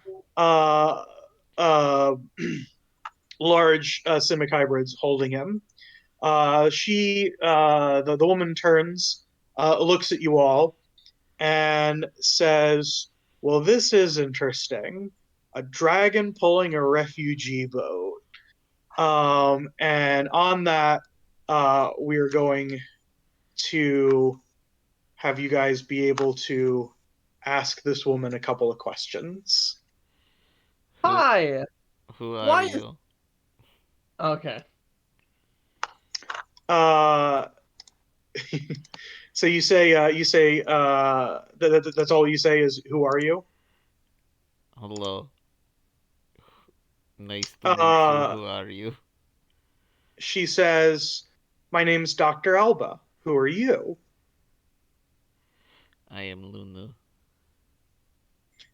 B: large Simic hybrids holding him. The woman turns, looks at you all, and says, "Well, this is interesting. A dragon pulling a refugee boat." And on that, we're going to have you guys be able to ask this woman a couple of questions.
C: Hi.
A: Who are you?
C: Okay.
B: So you say that's all you say is, "Who are you?"
A: Hello. Nice to meet you. Who are you?
B: She says, "My name's Dr. Alba. Who are you?"
A: I am Lunu.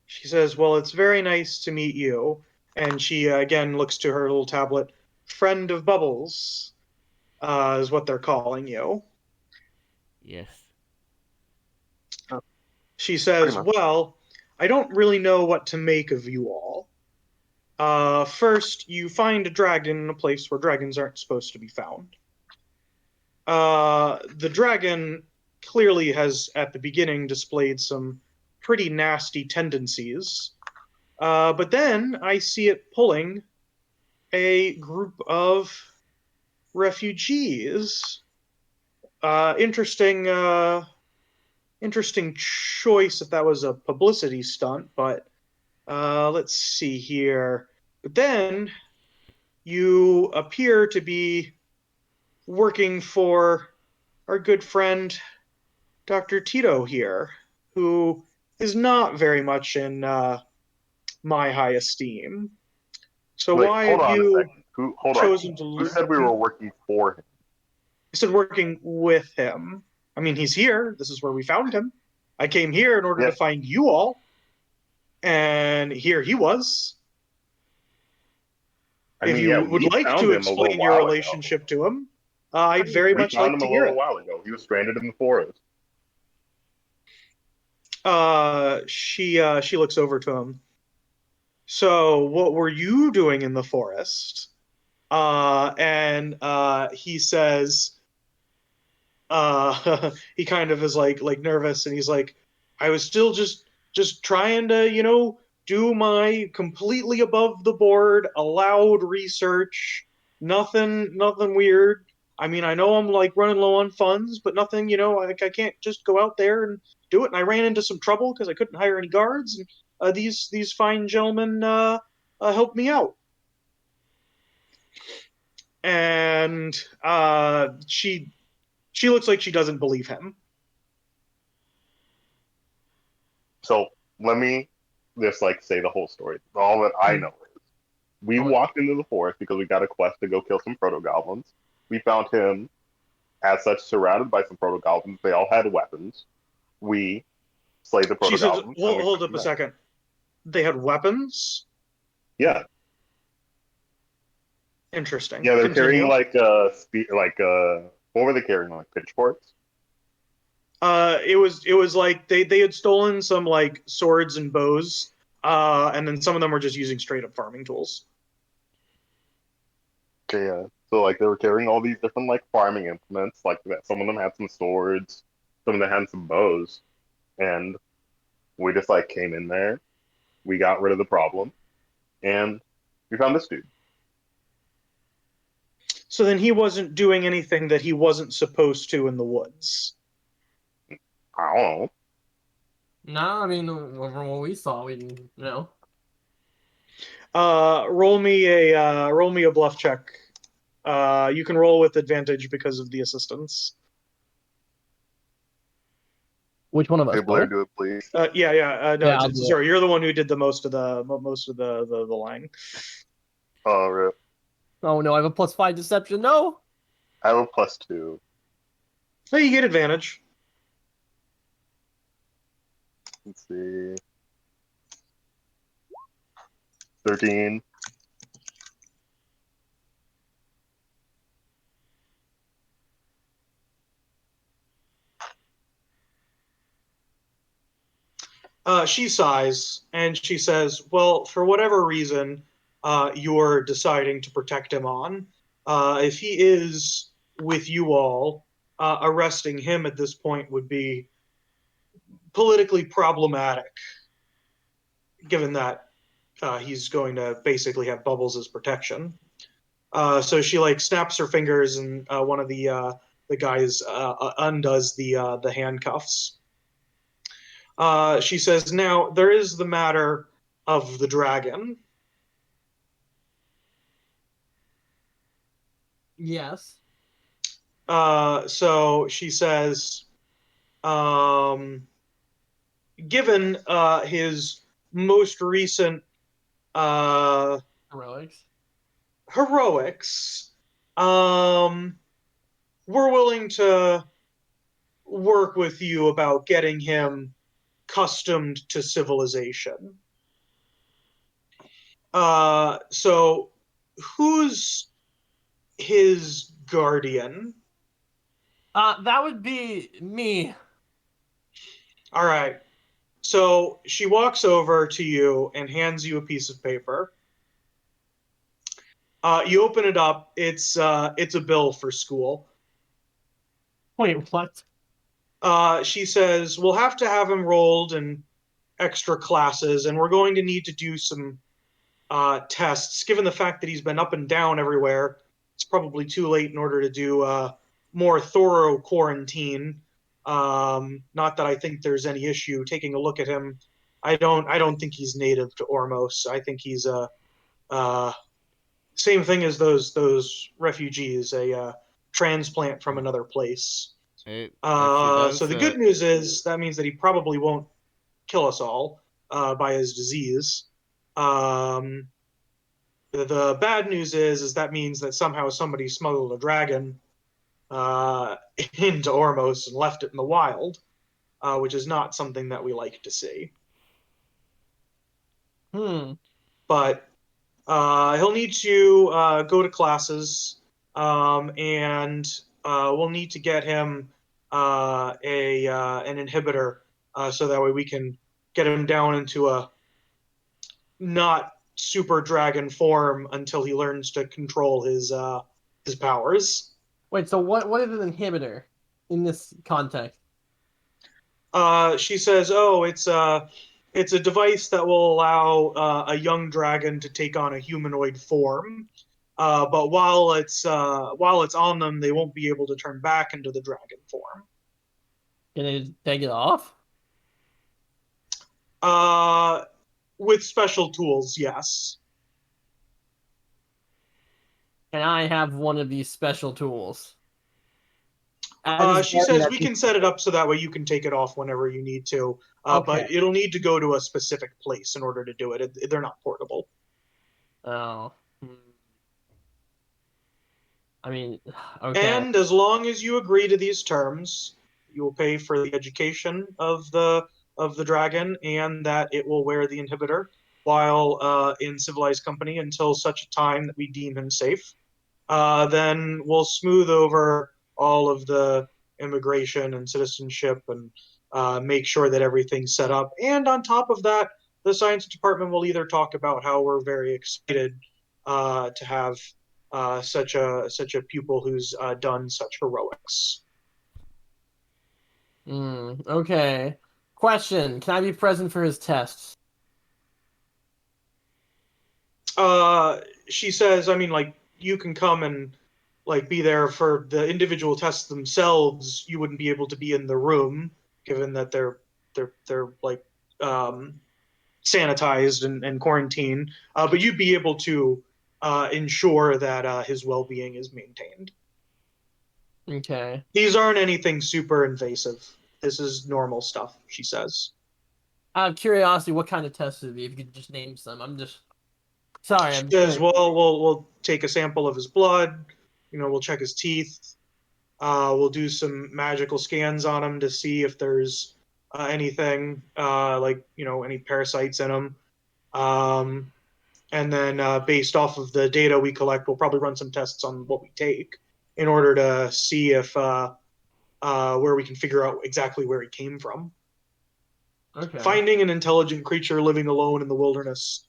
B: She says, "Well, it's very nice to meet you." And she again looks to her little tablet. "Friend of Bubbles," is what they're calling you.
A: Yes.
B: She says, "Well, I don't really know what to make of you all. First, you find a dragon in a place where dragons aren't supposed to be found. The dragon clearly has, at the beginning, displayed some pretty nasty tendencies. But then I see it pulling a group of refugees. Interesting choice if that was a publicity stunt, but let's see here. But then you appear to be working for our good friend Dr. Tito here, who is not very much in my high esteem. So why have you chosen to
D: Who said we were working for him?
B: I said working with him. I mean, he's here. This is where we found him. I came here in order to find you all, and here he was. If you would like to explain your relationship to him, I'd very much like to hear it.
D: We found him a little while ago. He was stranded in the forest.
B: She looks over to him. "So, what were you doing in the forest?" And he says, he kind of is like nervous, and he's like, "I was still just trying to, do my completely above the board, allowed research. Nothing weird. I mean, I know I'm like running low on funds, but nothing, I can't just go out there and do it. And I ran into some trouble because I couldn't hire any guards, and these fine gentlemen helped me out." And she looks like she doesn't believe him.
D: let me just like say the whole story. All that I know is we walked into the forest because we got a quest to go kill some proto goblins. We found him as such surrounded by some proto goblins. They all had weapons. We slayed the proto
B: She says,
D: goblins.
B: hold up a second. They had weapons?
D: Yeah.
B: Interesting.
D: Yeah, they're
B: Continue.
D: carrying what were they carrying? Like pitchforks?
B: It was like they had stolen some like swords and bows, and then some of them were just using straight up farming tools.
D: Okay, yeah. So like they were carrying all these different like farming implements. Like that, some of them had some swords, some of them had some bows, and we just like came in there. We got rid of the problem, and we found this dude.
B: So then he wasn't doing anything that he wasn't supposed to in the woods.
D: I don't know.
C: No, I mean, from what we saw, we didn't, you know.
B: Roll me a bluff check. You can roll with advantage because of the assistance.
C: Which one of us?
D: Hey Blair, do it please.
B: No,
C: Yeah,
B: sorry, you're the one who did the most of the lying.
D: Oh, rip.
C: Oh no, I have a +5 deception. No.
D: I have a +2.
B: So you get advantage.
D: Let's see. 13.
B: She sighs and she says, well, for whatever reason you're deciding to protect him on, if he is with you all, arresting him at this point would be politically problematic, given that he's going to basically have Bubbles as protection. So she like snaps her fingers, and one of the guys undoes the handcuffs. She says, now, there is the matter of the dragon.
C: Yes.
B: So she says, given his most recent heroics, we're willing to work with you about getting him accustomed to civilization. So who's his guardian?
C: That would be me.
B: All right. So she walks over to you and hands you a piece of paper. You open it up. It's a bill for school.
C: Wait, what?
B: She says, we'll have to have him rolled in extra classes, and we're going to need to do some tests. Given the fact that he's been up and down everywhere, it's probably too late in order to do more thorough quarantine. Not that I think there's any issue taking a look at him. I don't think he's native to Ormos. I think he's a same thing as those refugees, a transplant from another place. So the good news is that means that he probably won't kill us all by his disease. The bad news is that means that somehow somebody smuggled a dragon into Ormos and left it in the wild, which is not something that we like to see. But he'll need to go to classes, and we'll need to get him an inhibitor, so that way we can get him down into a not super dragon form until he learns to control his powers.
C: Wait, so what is an inhibitor in this context?
B: She says, "Oh, it's a device that will allow a young dragon to take on a humanoid form, but while it's on them, they won't be able to turn back into the dragon form.
C: Can they take it off?
B: With special tools, yes."
C: Can I have one of these special tools?
B: She says we can set it up so that way you can take it off whenever you need to.
C: Okay.
B: But it'll need to go to a specific place in order to do it. They're not portable.
C: Oh. I mean, okay.
B: And as long as you agree to these terms, you will pay for the education of the dragon, and that it will wear the inhibitor while in civilized company until such a time that we deem him safe. Then we'll smooth over all of the immigration and citizenship and make sure that everything's set up. And on top of that, the science department will either talk about how we're very excited to have such a pupil who's done such heroics.
C: Okay. Question: can I be present for his tests?
B: She says, I mean, like, you can come and like be there for the individual tests themselves. You wouldn't be able to be in the room, given that they're like sanitized and quarantined. But you'd be able to ensure that his well-being is maintained.
C: Okay.
B: These aren't anything super invasive. This is normal stuff, she says.
C: Out of curiosity, what kind of tests would it be? If you could just name some. I'm just sorry.
B: She says, well, we'll take a sample of his blood. We'll check his teeth. We'll do some magical scans on him to see if there's anything like any parasites in him. And then based off of the data we collect, we'll probably run some tests on what we take in order to see if where we can figure out exactly where he came from.
C: Okay.
B: Finding an intelligent creature living alone in the wilderness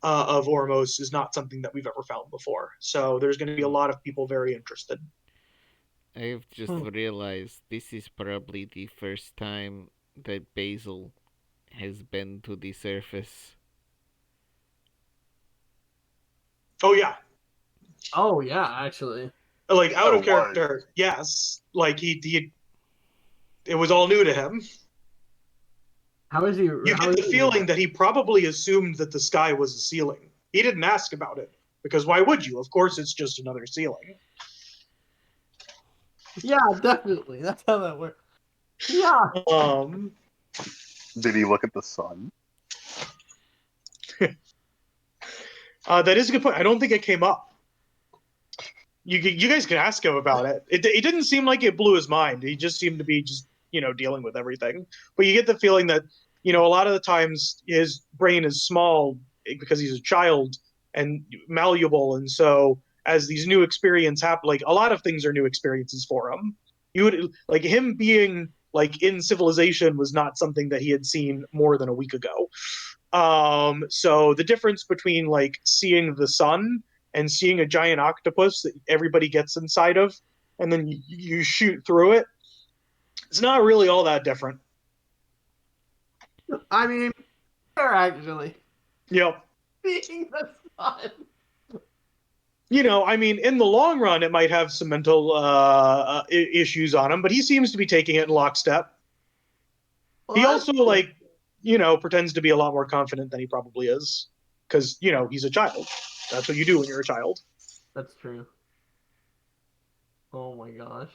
B: of Ormos is not something that we've ever found before. So there's going to be a lot of people very interested.
A: I've just realized this is probably the first time that Basil has been to the surface.
B: Oh, yeah.
C: Oh, yeah, actually.
B: Like, out of character, yes. Like, he it was all new to him.
C: How is he?
B: You get the feeling that he probably assumed that the sky was a ceiling. He didn't ask about it, because why would you? Of course, it's just another ceiling.
C: Yeah, definitely. That's how that works. Yeah.
D: Did he look at the sun?
B: That is a good point. I don't think it came up. You guys can ask him about it. It didn't seem like it blew his mind. He just seemed to be just dealing with everything. But you get the feeling that a lot of the times his brain is small because he's a child and malleable, and so as these new experiences happen, like a lot of things are new experiences for him. You would like him being like in civilization was not something that he had seen more than a week ago. So the difference between like seeing the sun and seeing a giant octopus that everybody gets inside of, and then you shoot through it, it's not really all that different.
C: I mean, they're actually.
B: Yep.
C: Seeing the sun.
B: I mean, in the long run, it might have some mental issues on him, but he seems to be taking it in lockstep. Well, he also, pretends to be a lot more confident than he probably is, because, he's a child. That's what you do when you're a child.
C: That's true. Oh my gosh.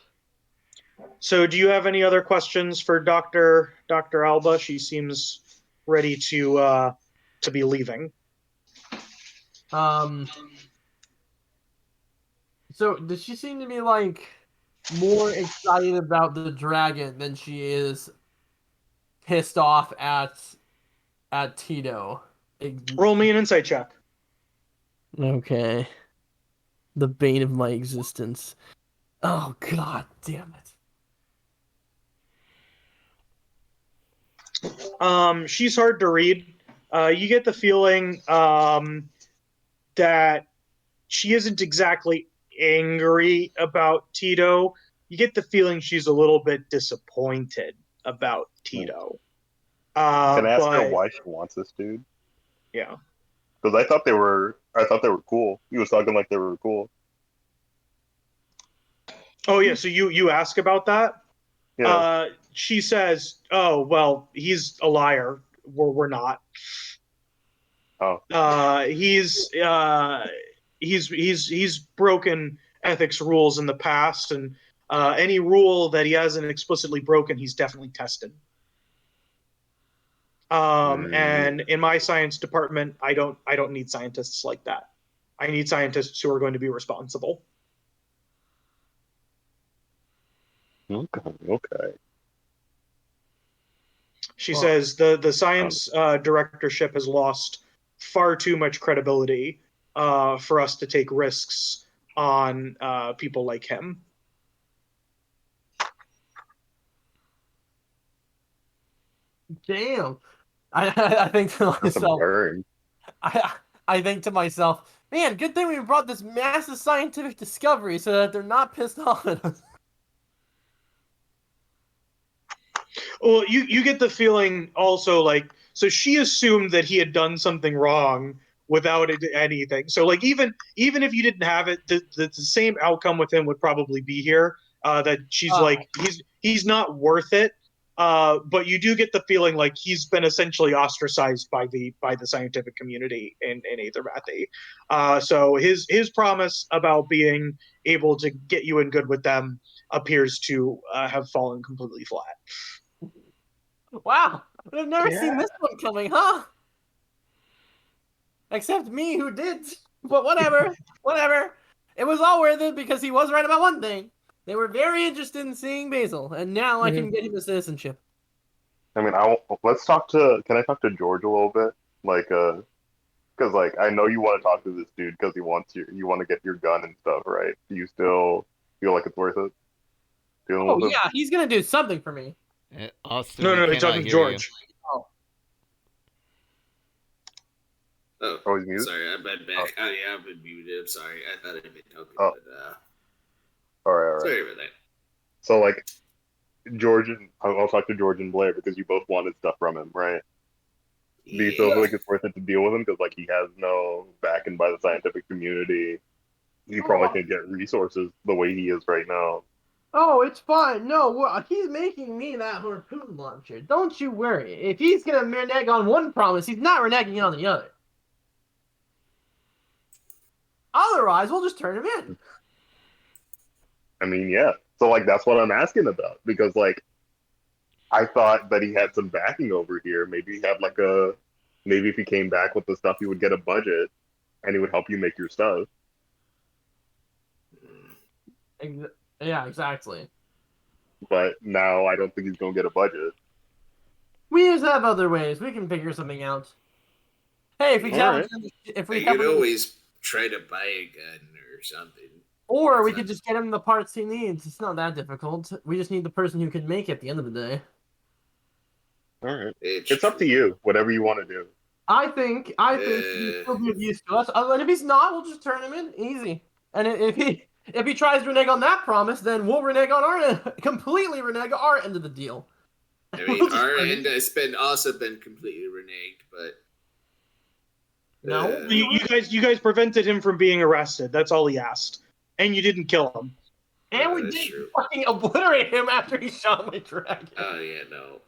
B: So, do you have any other questions for Dr. Alba? She seems ready to be leaving.
C: So, does she seem to be like more excited about the dragon than she is pissed off at Tito?
B: Roll me an insight check.
C: Okay. The bane of my existence. Oh god damn
B: it. She's hard to read. You get the feeling that she isn't exactly angry about Tito. You get the feeling she's a little bit disappointed about Tito.
D: Can I ask her why she wants this dude?
B: Yeah.
D: Because I thought they were cool. He was talking like they were cool.
B: Oh yeah, so you ask about that?
D: Yeah.
B: She says, "Oh well, he's a liar. We're not.
D: Oh.
B: He's broken ethics rules in the past, and Any rule that he hasn't explicitly broken, he's definitely tested. And in my science department, I don't need scientists like that. I need scientists who are going to be responsible.
D: Okay.
B: She says the science directorship has lost far too much credibility for us to take risks on people like him.
C: Damn. I think to myself. I think to myself, man, good thing we brought this massive scientific discovery so that they're not pissed off at us.
B: Well, you get the feeling also like, so she assumed that he had done something wrong without anything. So like even if you didn't have it, the same outcome with him would probably be here. That she's like he's not worth it. But you do get the feeling like he's been essentially ostracized by the scientific community in Aetherbathy. So his promise about being able to get you in good with them appears to have fallen completely flat.
C: Wow, I've never seen this one coming, huh? Except me, who did. But whatever, whatever. It was all worth it because he was right about one thing. They were very interested in seeing Basil, and now I can get him a citizenship.
D: I mean, let's talk to. Can I talk to George a little bit? Like, because like I know you want to talk to this dude because he wants you want to get your gun and stuff, right? Do you still feel like it's worth it?
C: Oh yeah, he's gonna do something for me.
A: Austin,
B: no, you're talking to George.
E: Oh, he's muted? Sorry, I've been back. Oh, yeah, I've been muted. I'm sorry. I thought I'd been talking, but
D: all right.
E: Sorry about that.
D: So like, George and I'll talk to George and Blair because you both wanted stuff from him, right? Do you still feel like it's worth it to deal with him because like he has no backing by the scientific community? You probably can't get resources the way he is right now.
C: Oh, it's fine. No, he's making me that harpoon launcher. Don't you worry. If he's gonna renege on one promise, he's not reneging on the other. Otherwise, we'll just turn him in.
D: I mean, yeah. So like that's what I'm asking about because like I thought that he had some backing over here. Maybe he had maybe if he came back with the stuff, he would get a budget and he would help you make your stuff.
C: Yeah, exactly.
D: But now I don't think he's gonna get a budget.
C: We just have other ways. We can figure something out. Hey, if we
E: could always try to buy a gun or something.
C: Or we could just get him the parts he needs. It's not that difficult. We just need the person who can make it at the end of the day.
D: All right. It's up to you. Whatever you want to do.
C: I think he'll be of use to us. And if he's not, we'll just turn him in. Easy. And if he tries to renege on that promise, then we'll completely renege our end of the deal.
E: I mean, our end has also been completely reneged, but
B: no, you guys prevented him from being arrested. That's all he asked, and you didn't kill him.
C: And we did fucking obliterate him after he shot my dragon.
E: Oh yeah, no.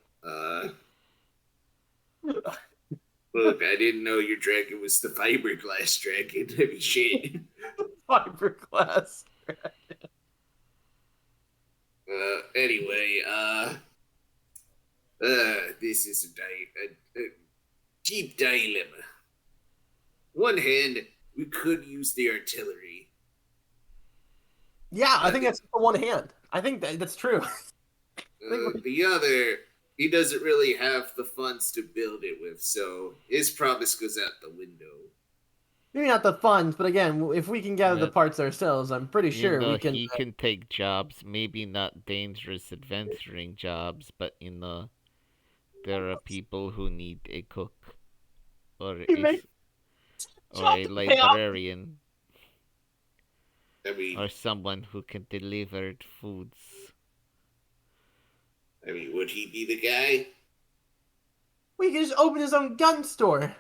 E: Look, I didn't know your dragon was the fiberglass dragon. I mean, shit.
C: Fiberglass dragon.
E: Anyway, this is a deep dilemma. One hand, we could use the artillery.
C: Yeah, I think that's the one hand. I think that's true.
E: The other, he doesn't really have the funds to build it with, so his promise goes out the window.
C: Maybe not the funds, but again, if we can gather the parts ourselves, I'm pretty sure we can.
A: He can take jobs, maybe not dangerous adventuring jobs, but there are people who need a cook or a librarian. Or someone who can deliver foods.
E: I mean, would he be the guy?
C: We could just open his own gun store.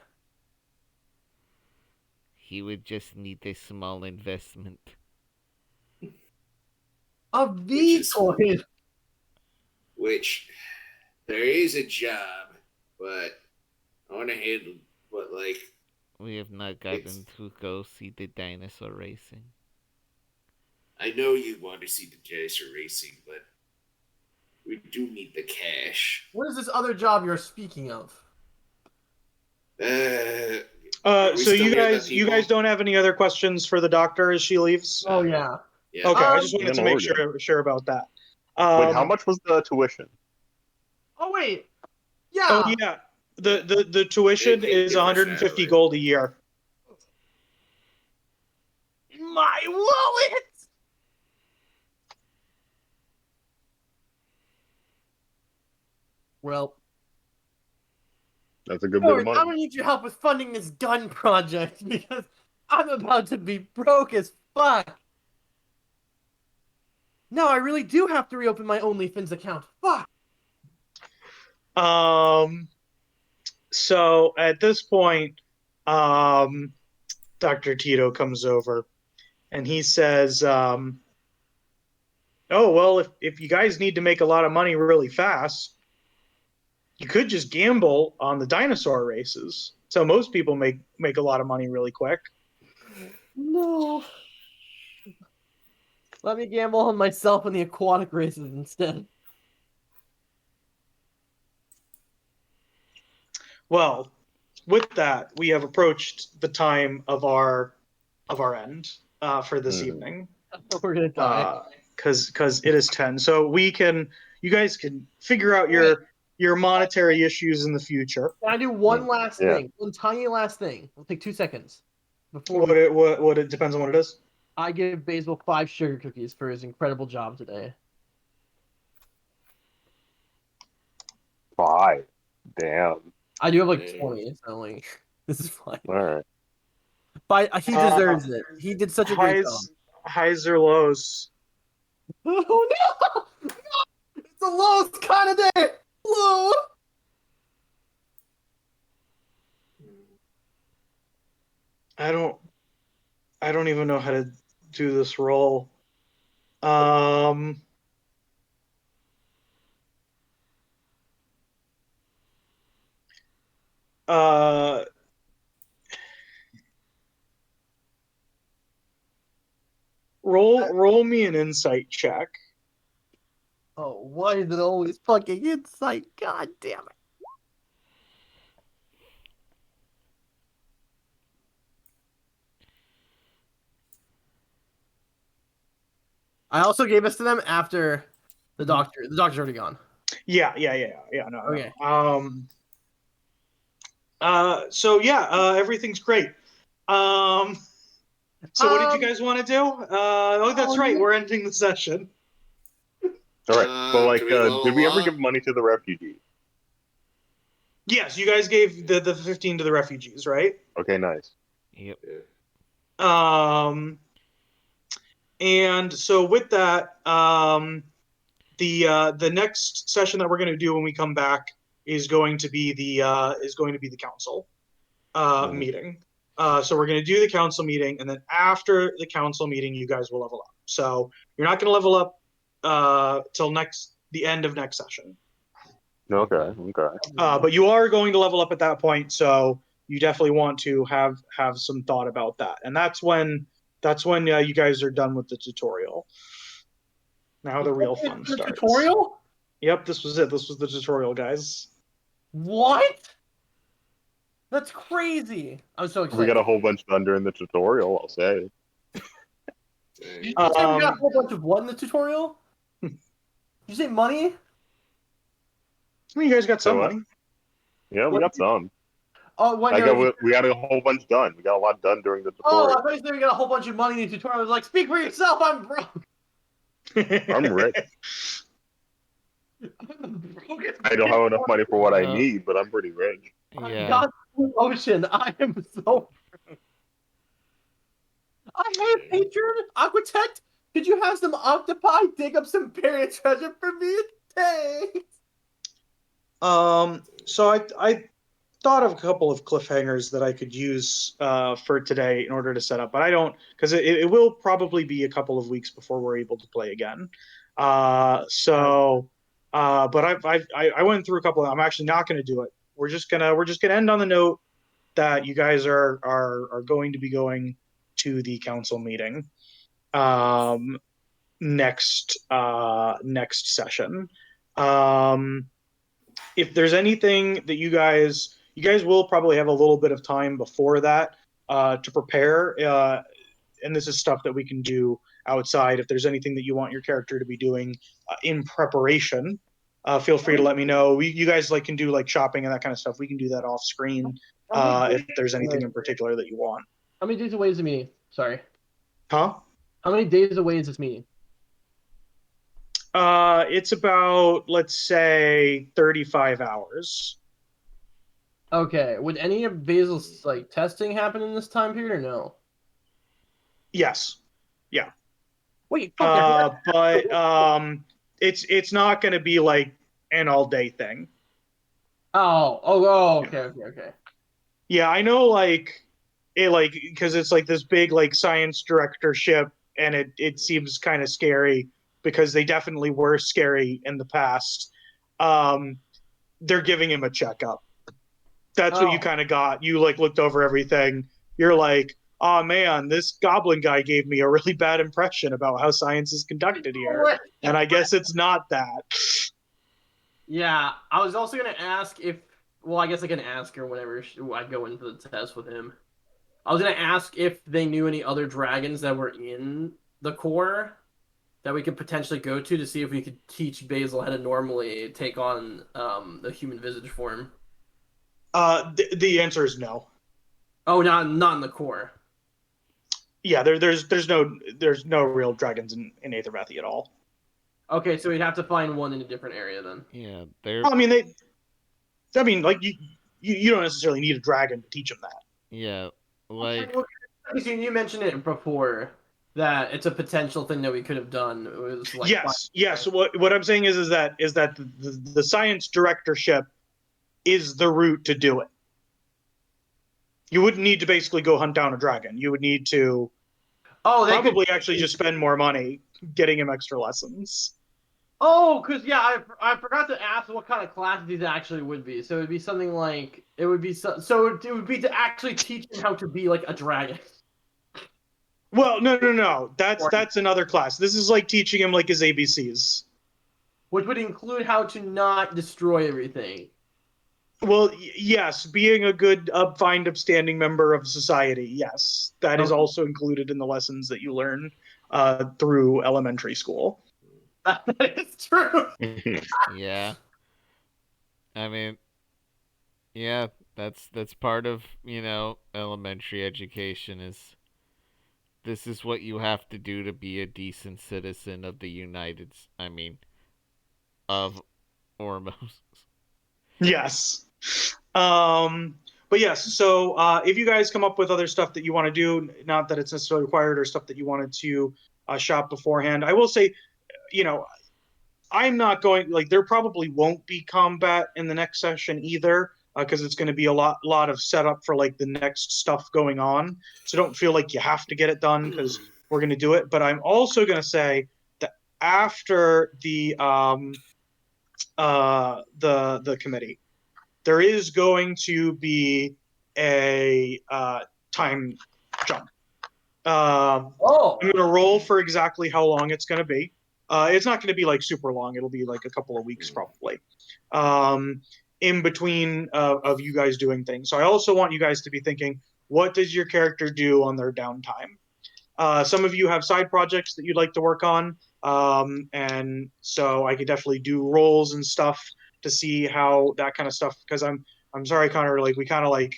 A: He would just need a small investment.
C: A Bitcoin.
E: Which, there is a job, but I want to handle,
A: we have not gotten to go see the dinosaur racing.
E: I know you want to see the jazz racing, but we do need the cash.
C: What is this other job you're speaking of?
B: So you guys don't have any other questions for the doctor as she leaves?
C: Oh yeah.
E: Yeah.
B: Okay, I just wanted to make
D: Oregon.
B: sure about that.
D: Wait, how much was the tuition?
C: Oh wait. Yeah.
B: Oh yeah, the tuition is 150 gold a year.
C: My wallet. Well,
D: That's a good bit of
C: I'm
D: money.
C: gonna need your help with funding this gun project because I'm about to be broke as fuck. No, I really do have to reopen my OnlyFans account. Fuck.
B: So at this point, Dr. Tito comes over and he says, oh, well, if you guys need to make a lot of money really fast, you could just gamble on the dinosaur races. So most people make a lot of money really quick.
C: No. Let me gamble on myself in the aquatic races instead.
B: Well, with that, we have approached the time of our end for this evening.
C: We're gonna die.
B: Because it is 10. So you guys can figure out your monetary issues in the future.
C: Can I do one last thing? One tiny last thing. It'll take 2 seconds.
B: What it depends on what it is.
C: I give Basil 5 sugar cookies for his incredible job today.
D: 5. Damn.
C: I do have like 20, so like this is fine.
D: All right.
C: But he deserves it. He did such a great job.
B: Highs or lows?
C: Oh no! No! It's a low kind of day. Low.
B: I don't even know how to do this roll. Roll me an insight check.
C: Oh, why is it always fucking insight? God damn it. I also gave this to them after the doctor. The doctor's already gone.
B: Yeah. No.
C: Okay.
B: So everything's great. So what did you guys want to do? That's right. We're ending the session.
D: All right. So, did we ever give money to the refugees?
B: Yes, you guys gave the 15 to the refugees, right?
D: Okay, nice.
A: Yep.
B: And so with that, the next session that we're going to do when we come back is going to be the council meeting. So we're going to do the council meeting, and then after the council meeting, you guys will level up. So you're not going to level up till the end of next session.
D: Okay.
B: But you are going to level up at that point, so you definitely want to have some thought about that. And that's when you guys are done with the tutorial. Now the real fun starts.
C: Tutorial?
B: Yep, this was it. This was the tutorial, guys.
C: What? That's crazy. I'm so excited.
D: We got a whole bunch done during the tutorial, I'll say.
C: Did you say we got a whole bunch of what in the tutorial? Did you say money?
B: Well, you guys got some money.
D: Yeah, we got some.
C: Oh,
D: we got a whole bunch done. We got a lot done during the tutorial.
C: Oh, I thought you said we got a whole bunch of money in the tutorial. I was like, speak for yourself, I'm broke.
D: I'm rich. I don't have enough money for what I need, but I'm pretty rich.
A: Yeah.
C: God's ocean, I am so broke. I hate Patron, Aquatect. Could you have some octopi dig up some buried treasure for me? Thanks.
B: So I thought of a couple of cliffhangers that I could use for today in order to set up, but I don't, because it will probably be a couple of weeks before we're able to play again. But I went through a couple. I'm actually not going to do it. We're just gonna end on the note that you guys are going to be going to the council meeting. next session. If there's anything that you guys will probably have a little bit of time before that to prepare, and this is stuff that we can do outside. If there's anything that you want your character to be doing in preparation, feel free to let me know. You guys can do shopping and that kind of stuff. We can do that off screen if there's anything in particular that you want.
C: How many days away is the meeting? Sorry.
B: Huh?
C: How many days away is this meeting?
B: It's about, let's say, 35 hours.
C: Okay. Would any of Basil's testing happen in this time period or no?
B: Yes. Yeah.
C: Wait.
B: But it's not going to be an all day thing.
C: Okay.
B: Yeah, I know. Because it's this big science directorship, and it seems kind of scary because they definitely were scary in the past. They're giving him a checkup. That's what you kind of got. You looked over everything. You're like, oh man, this goblin guy gave me a really bad impression about how science is conducted here. And I guess it's not that.
C: Yeah, I was also going to ask if, well, I guess I can ask her whenever I go into the test with him. I was going to ask if they knew any other dragons that were in the core that we could potentially go to see if we could teach Basil how to normally take on the human visage form.
B: The answer is no.
C: Oh, not in the core.
B: Yeah, there's no real dragons in Aethervathy at all.
C: Okay, so we'd have to find one in a different area then.
A: Yeah, they're.
B: You don't necessarily need a dragon to teach them that.
A: Yeah,
C: You mentioned it before that it's a potential thing that we could have done. It was
B: yes. What I'm saying is that the science directorship is the route to do it. You wouldn't need to basically go hunt down a dragon. You would need to actually just spend more money getting him extra lessons.
C: Oh, because I forgot to ask what kind of classes these actually would be. So it would be something like it would be to actually teach him how to be a dragon.
B: Well, no. That's another class. This is teaching him his ABCs,
C: which would include how to not destroy everything.
B: Well, yes, being a good, fine, upstanding member of society. Yes, that is also included in the lessons that you learn through elementary school.
C: That is true.
A: Yeah. I mean, yeah, that's part of, elementary education is this is what you have to do to be a decent citizen of the of Ormos.
B: Yes. But yes, so if you guys come up with other stuff that you want to do, not that it's necessarily required, or stuff that you wanted to shop beforehand, I will say, I'm not going, there probably won't be combat in the next session either, because it's going to be a lot of setup for the next stuff going on. So don't feel like you have to get it done because we're going to do it. But I'm also going to say that after the committee, there is going to be a time jump. I'm going to roll for exactly how long it's going to be. It's not going to be super long. It'll be a couple of weeks probably. In between of you guys doing things. So I also want you guys to be thinking, what does your character do on their downtime? Some of you have side projects that you'd like to work on. And so I could definitely do roles and stuff to see how that kind of stuff, because I'm sorry, Connar, we kind of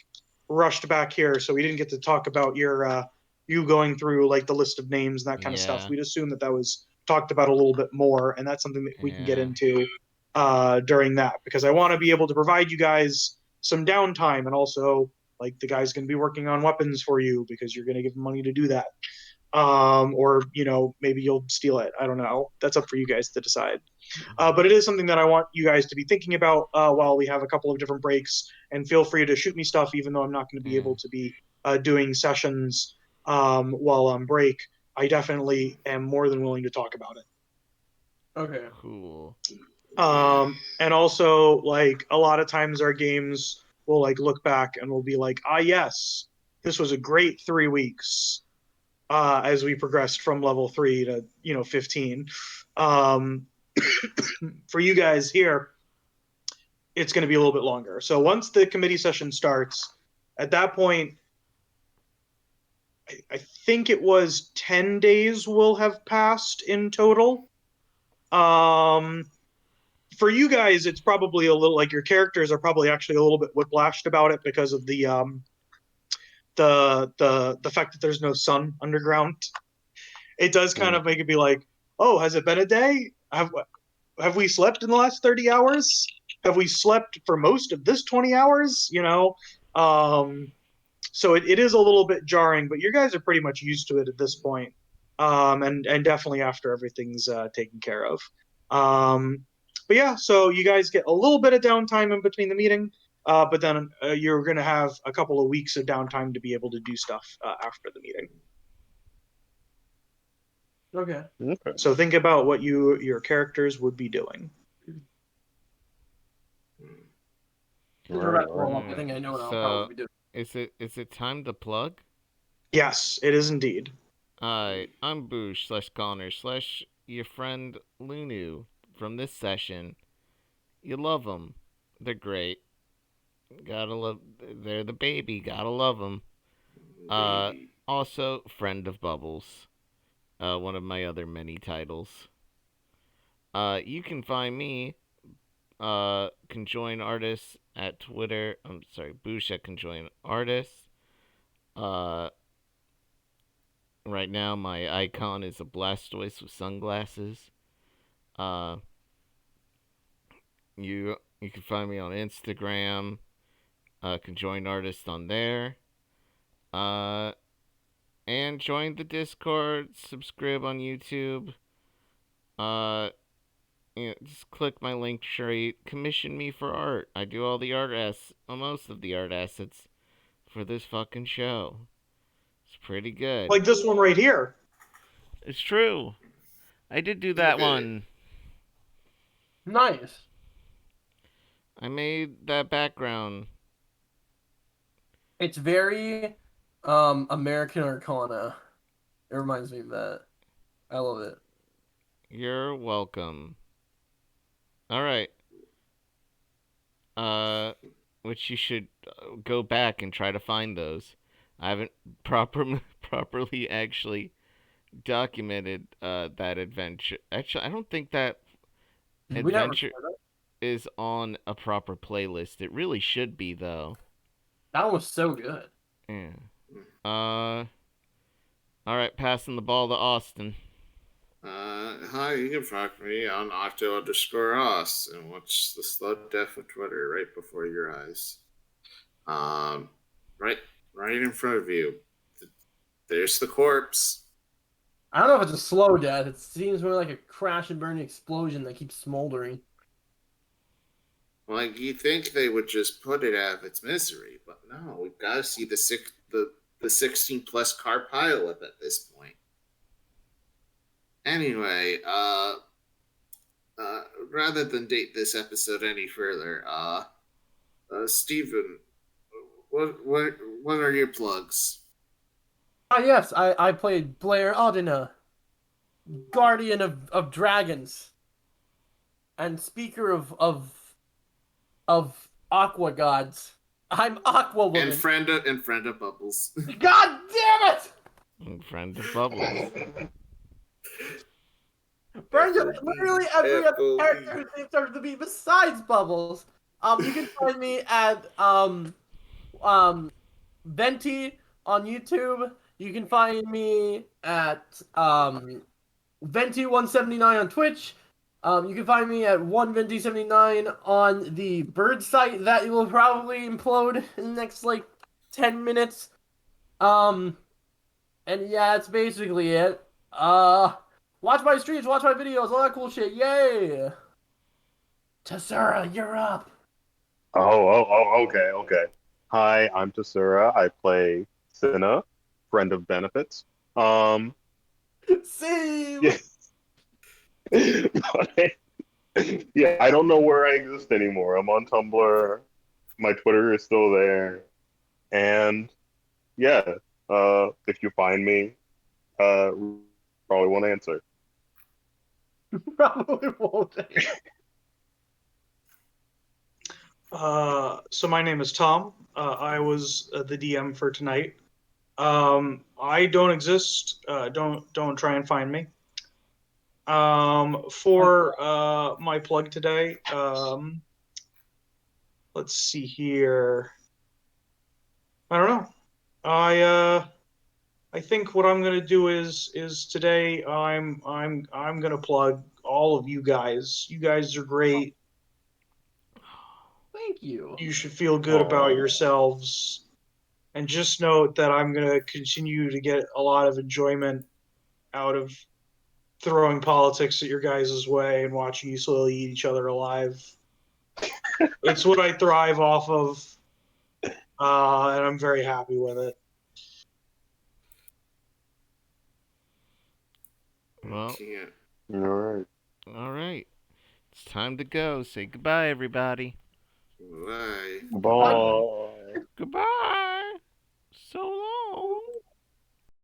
B: rushed back here, so we didn't get to talk about your you going through the list of names and that kind of stuff. We'd assume that was talked about a little bit more, and that's something that we can get into during that, because I want to be able to provide you guys some downtime, and also the guy's going to be working on weapons for you because you're going to give him money to do that. Or maybe you'll steal it. I don't know. That's up for you guys to decide. But it is something that I want you guys to be thinking about while we have a couple of different breaks. And feel free to shoot me stuff, even though I'm not going to be able to be doing sessions while on break. I definitely am more than willing to talk about it.
C: Okay.
A: Cool.
B: And also, a lot of times our games will look back and we'll be yes, this was a great 3 weeks. as we progressed from level 3 to 15. For you guys here, it's going to be a little bit longer. So once the committee session starts, at that point, I think it was 10 days will have passed in total. For you guys, it's probably a little like your characters are probably actually a little bit whiplashed about it because of the fact that there's no sun underground. It does kind of make it be like, oh, has it been a day? Have we slept in the last 30 hours? Have we slept for most of this 20 hours? So it is a little bit jarring, but you guys are pretty much used to it at this point. And definitely after everything's taken care of. But yeah, so you guys get a little bit of downtime in between the meeting, but then you're going to have a couple of weeks of downtime to be able to do stuff after the meeting.
C: Okay.
B: So think about what your characters would be doing.
C: I think I know what I'll probably be doing.
A: Is it time to plug?
B: Yes, it is indeed.
A: Hi, I'm Boosh /Connar / your friend Lunu from this session. You love them. They're great. They're the baby. Gotta love them. Also, friend of Bubbles. One of my other many titles. You can find me, ConJoined Artists at Twitter. I'm sorry, Boosh at ConJoined Artists. Right now, my icon is a Blastoise with sunglasses. You can find me on Instagram. ConJoined Artist on there. And join the Discord. Subscribe on YouTube. Just click my link tree. Commission me for art. I do all the most of the art assets for this fucking show. It's pretty good.
B: Like this one right here.
A: It's true. I did do that one.
C: Nice.
A: I made that background.
C: It's very American Arcana. It reminds me of that. I love it.
A: You're welcome. Alright. Which you should go back and try to find those. I haven't properly actually documented that adventure. Actually, I don't think that adventure is on a proper playlist. It really should be, though.
C: That was so good.
A: Yeah. Alright, passing the ball to Austin.
E: Hi, you can find me on Octo_Oss and watch the slow death of Twitter right before your eyes. Right in front of you. There's the corpse.
C: I don't know if it's a slow death. It seems more like a crash and burn explosion that keeps smoldering.
E: Like, you think they would just put it out of its misery, but no, we've got to see the 16 plus car pileup at this point. Anyway, rather than date this episode any further, Steven, what are your plugs?
C: Yes, I played Blair Audina, Guardian of Dragons, and speaker of Aqua Gods. I'm Aqua Woman.
E: And friend of Bubbles.
C: God damn it!
A: And friend of Bubbles.
C: Friend of literally every other character who deserves to be besides Bubbles. You can find me at Venty on YouTube. You can find me at Venty179 on Twitch. You can find me at 1Venty79 on the bird site that will probably implode in the next, 10 minutes. And yeah, that's basically it. Watch my streams, watch my videos, all that cool shit. Yay! Tasura, you're up.
D: Okay. Hi, I'm Tasura. I play Cinna, friend of benefits.
C: Same!
D: Yeah, I don't know where I exist anymore. I'm on Tumblr. My Twitter is still there. And yeah, if you find me, Probably won't answer.
C: Probably won't.
B: So my name is Tom. I was the DM for tonight. I don't exist. Don't try and find me. For my plug today, let's see here. I don't know. I think what I'm gonna do is today I'm gonna plug all of you guys. You guys are great.
C: Thank you.
B: You should feel good about yourselves. And just note that I'm gonna continue to get a lot of enjoyment out of throwing politics at your guys' way and watching you slowly eat each other alive. It's what I thrive off of, and I'm very happy with it.
A: Well,
D: All
A: right. It's time to go. Say goodbye, everybody.
E: Why?
D: right. Bye.
A: Goodbye.